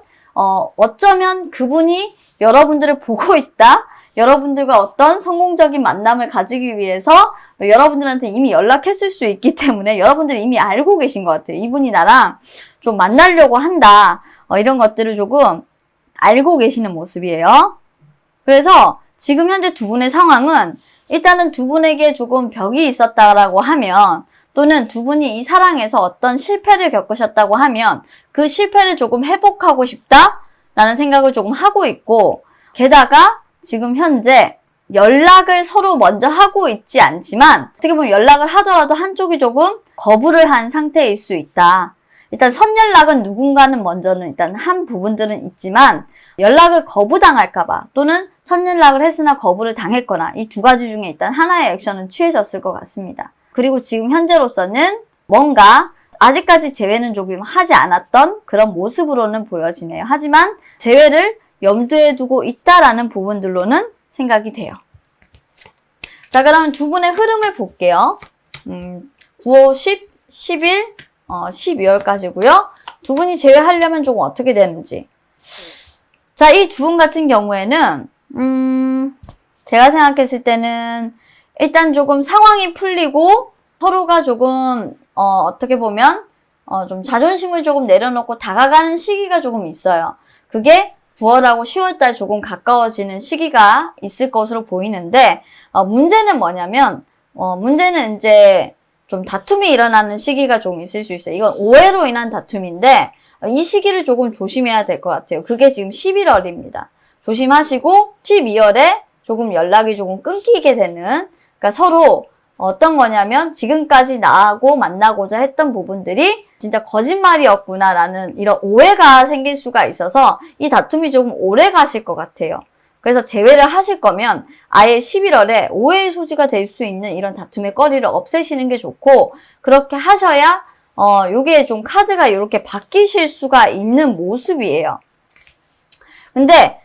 어쩌면 그분이 여러분들을 보고 있다. 여러분들과 어떤 성공적인 만남을 가지기 위해서 여러분들한테 이미 연락했을 수 있기 때문에 여러분들이 이미 알고 계신 것 같아요. 이분이 나랑 좀 만나려고 한다. 이런 것들을 조금 알고 계시는 모습이에요. 그래서 지금 현재 두 분의 상황은 일단은 두 분에게 조금 벽이 있었다라고 하면 또는 두 분이 이 사랑에서 어떤 실패를 겪으셨다고 하면 그 실패를 조금 회복하고 싶다라는 생각을 조금 하고 있고 게다가 지금 현재 연락을 서로 먼저 하고 있지 않지만 어떻게 보면 연락을 하더라도 한쪽이 조금 거부를 한 상태일 수 있다. 일단 선연락은 누군가는 먼저는 일단 한 부분들은 있지만 연락을 거부당할까봐 또는 선연락을 했으나 거부를 당했거나 이 두 가지 중에 일단 하나의 액션은 취해졌을 것 같습니다. 그리고 지금 현재로서는 뭔가 아직까지 재회는 조금 하지 않았던 그런 모습으로는 보여지네요. 하지만 재회를 염두에 두고 있다라는 부분들로는 생각이 돼요. 자, 그러면 두 분의 흐름을 볼게요. 9월 10, 10일, 12월까지고요. 두 분이 재회하려면 조금 어떻게 되는지. 자, 이 두 분 같은 경우에는 제가 생각했을 때는 일단 조금 상황이 풀리고 서로가 조금 어떻게 보면 좀 자존심을 조금 내려놓고 다가가는 시기가 조금 있어요. 그게 9월하고 10월달 조금 가까워지는 시기가 있을 것으로 보이는데 문제는 뭐냐면 문제는 이제 좀 다툼이 일어나는 시기가 좀 있을 수 있어요. 이건 오해로 인한 다툼인데 이 시기를 조금 조심해야 될 것 같아요. 그게 지금 11월입니다. 조심하시고 12월에 조금 연락이 조금 끊기게 되는 그러니까 서로 어떤 거냐면 지금까지 나하고 만나고자 했던 부분들이 진짜 거짓말이었구나라는 이런 오해가 생길 수가 있어서 이 다툼이 조금 오래 가실 것 같아요. 그래서 재회를 하실 거면 아예 11월에 오해의 소지가 될 수 있는 이런 다툼의 거리를 없애시는 게 좋고, 그렇게 하셔야 요게 좀 카드가 이렇게 바뀌실 수가 있는 모습이에요. 근데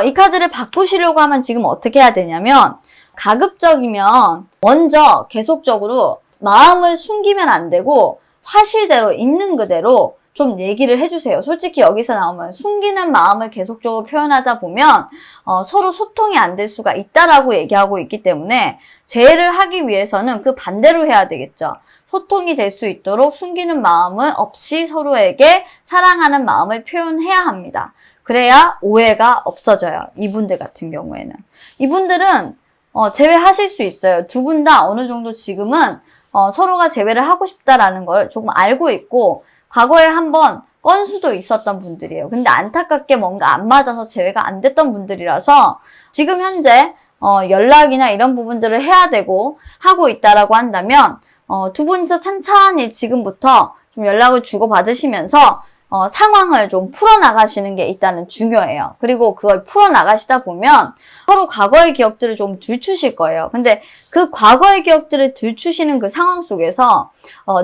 이 카드를 바꾸시려고 하면 지금 어떻게 해야 되냐면, 가급적이면 먼저 계속적으로 마음을 숨기면 안 되고 사실대로 있는 그대로 좀 얘기를 해주세요. 솔직히 여기서 나오면 숨기는 마음을 계속적으로 표현하다 보면 서로 소통이 안 될 수가 있다라고 얘기하고 있기 때문에 재회를 하기 위해서는 그 반대로 해야 되겠죠. 소통이 될 수 있도록 숨기는 마음은 없이 서로에게 사랑하는 마음을 표현해야 합니다. 그래야 오해가 없어져요. 이분들 같은 경우에는. 이분들은 재회하실 수 있어요. 두 분 다 어느 정도 지금은 서로가 재회를 하고 싶다라는 걸 조금 알고 있고, 과거에 한번 건수도 있었던 분들이에요. 근데 안타깝게 뭔가 안 맞아서 재회가 안 됐던 분들이라서 지금 현재 연락이나 이런 부분들을 해야 되고 하고 있다라고 한다면 두 분이서 찬찬히 지금부터 좀 연락을 주고받으시면서 상황을 좀 풀어나가시는 게 일단은 중요해요. 그리고 그걸 풀어나가시다 보면 서로 과거의 기억들을 좀 들추실 거예요. 근데 그 과거의 기억들을 들추시는 그 상황 속에서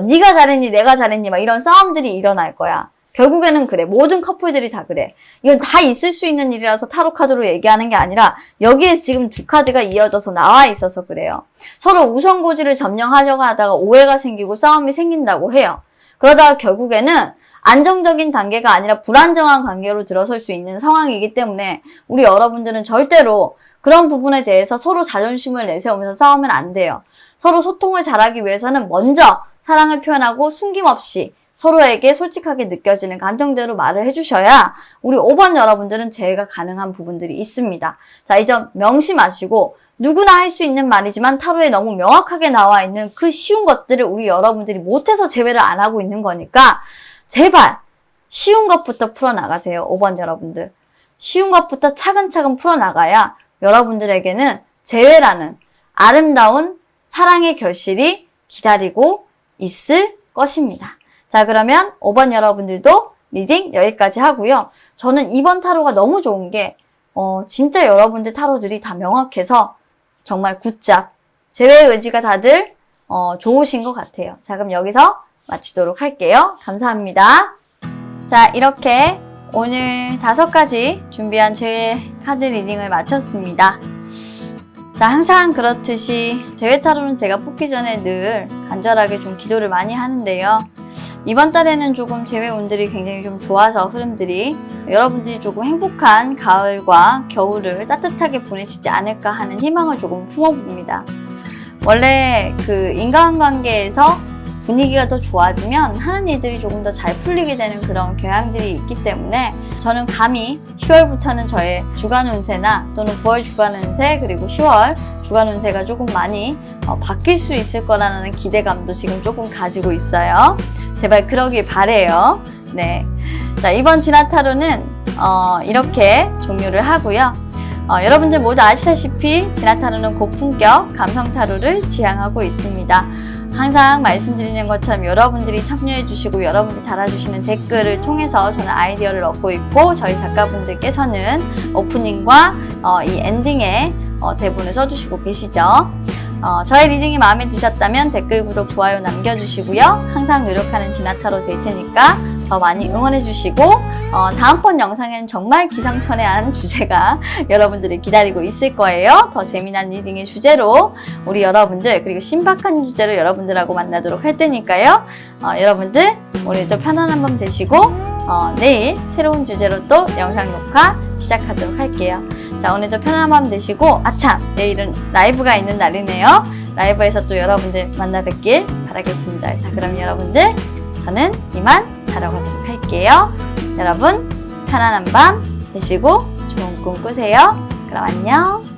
네가 잘했니 내가 잘했니 막 이런 싸움들이 일어날 거야. 결국에는 그래. 모든 커플들이 다 그래. 이건 다 있을 수 있는 일이라서 타로 카드로 얘기하는 게 아니라 여기에 지금 두 카드가 이어져서 나와 있어서 그래요. 서로 우선고지를 점령하려고 하다가 오해가 생기고 싸움이 생긴다고 해요. 그러다가 결국에는 안정적인 단계가 아니라 불안정한 관계로 들어설 수 있는 상황이기 때문에 우리 여러분들은 절대로 그런 부분에 대해서 서로 자존심을 내세우면서 싸우면 안 돼요. 서로 소통을 잘하기 위해서는 먼저 사랑을 표현하고 숨김없이 서로에게 솔직하게 느껴지는 감정대로 말을 해주셔야 우리 5번 여러분들은 재회가 가능한 부분들이 있습니다. 자, 이 점 명심하시고, 누구나 할 수 있는 말이지만 타로에 너무 명확하게 나와 있는 그 쉬운 것들을 우리 여러분들이 못해서 재회를 안 하고 있는 거니까 제발 쉬운 것부터 풀어나가세요. 5번 여러분들. 쉬운 것부터 차근차근 풀어나가야 여러분들에게는 재회라는 아름다운 사랑의 결실이 기다리고 있을 것입니다. 자, 그러면 5번 여러분들도 리딩 여기까지 하고요. 저는 이번 타로가 너무 좋은 게 진짜 여러분들 타로들이 다 명확해서 정말 굿잡, 재회의 의지가 다들 좋으신 것 같아요. 자, 그럼 여기서 마치도록 할게요. 감사합니다. 자, 이렇게 오늘 5가지 준비한 재회 카드 리딩을 마쳤습니다. 자, 항상 그렇듯이 재회 타로는 제가 뽑기 전에 늘 간절하게 좀 기도를 많이 하는데요. 이번 달에는 조금 재회 운들이 굉장히 좀 좋아서 흐름들이 여러분들이 조금 행복한 가을과 겨울을 따뜻하게 보내시지 않을까 하는 희망을 조금 품어봅니다. 원래 그 인간관계에서 분위기가 더 좋아지면 하는 일들이 조금 더 잘 풀리게 되는 그런 경향들이 있기 때문에 저는 감히 10월부터는 저의 주간 운세나 또는 9월 주간 운세 그리고 10월 주간 운세가 조금 많이 바뀔 수 있을 거라는 기대감도 지금 조금 가지고 있어요. 제발 그러길 바래요. 네. 자, 이번 진화타로는 이렇게 종료를 하고요. 여러분들 모두 아시다시피 진화타로는 고품격 감성타로를 지향하고 있습니다. 항상 말씀드리는 것처럼 여러분들이 참여해주시고 여러분들이 달아주시는 댓글을 통해서 저는 아이디어를 얻고 있고, 저희 작가분들께서는 오프닝과 이 엔딩에 대본을 써주시고 계시죠. 저의 리딩이 마음에 드셨다면 댓글, 구독, 좋아요 남겨주시고요. 항상 노력하는 진화타로 될 테니까 더 많이 응원해주시고, 다음번 영상에는 정말 기상천외한 주제가 여러분들을 기다리고 있을 거예요. 더 재미난 리딩의 주제로 우리 여러분들, 그리고 신박한 주제로 여러분들하고 만나도록 할 테니까요. 여러분들 오늘도 편안한 밤 되시고 내일 새로운 주제로 또 영상 녹화 시작하도록 할게요. 자, 오늘도 편안한 밤 되시고, 아참, 내일은 라이브가 있는 날이네요. 라이브에서 또 여러분들 만나 뵙길 바라겠습니다. 자, 그럼 여러분들, 저는 이만 자러 가도록 할게요. 여러분, 편안한 밤 되시고 좋은 꿈 꾸세요. 그럼 안녕.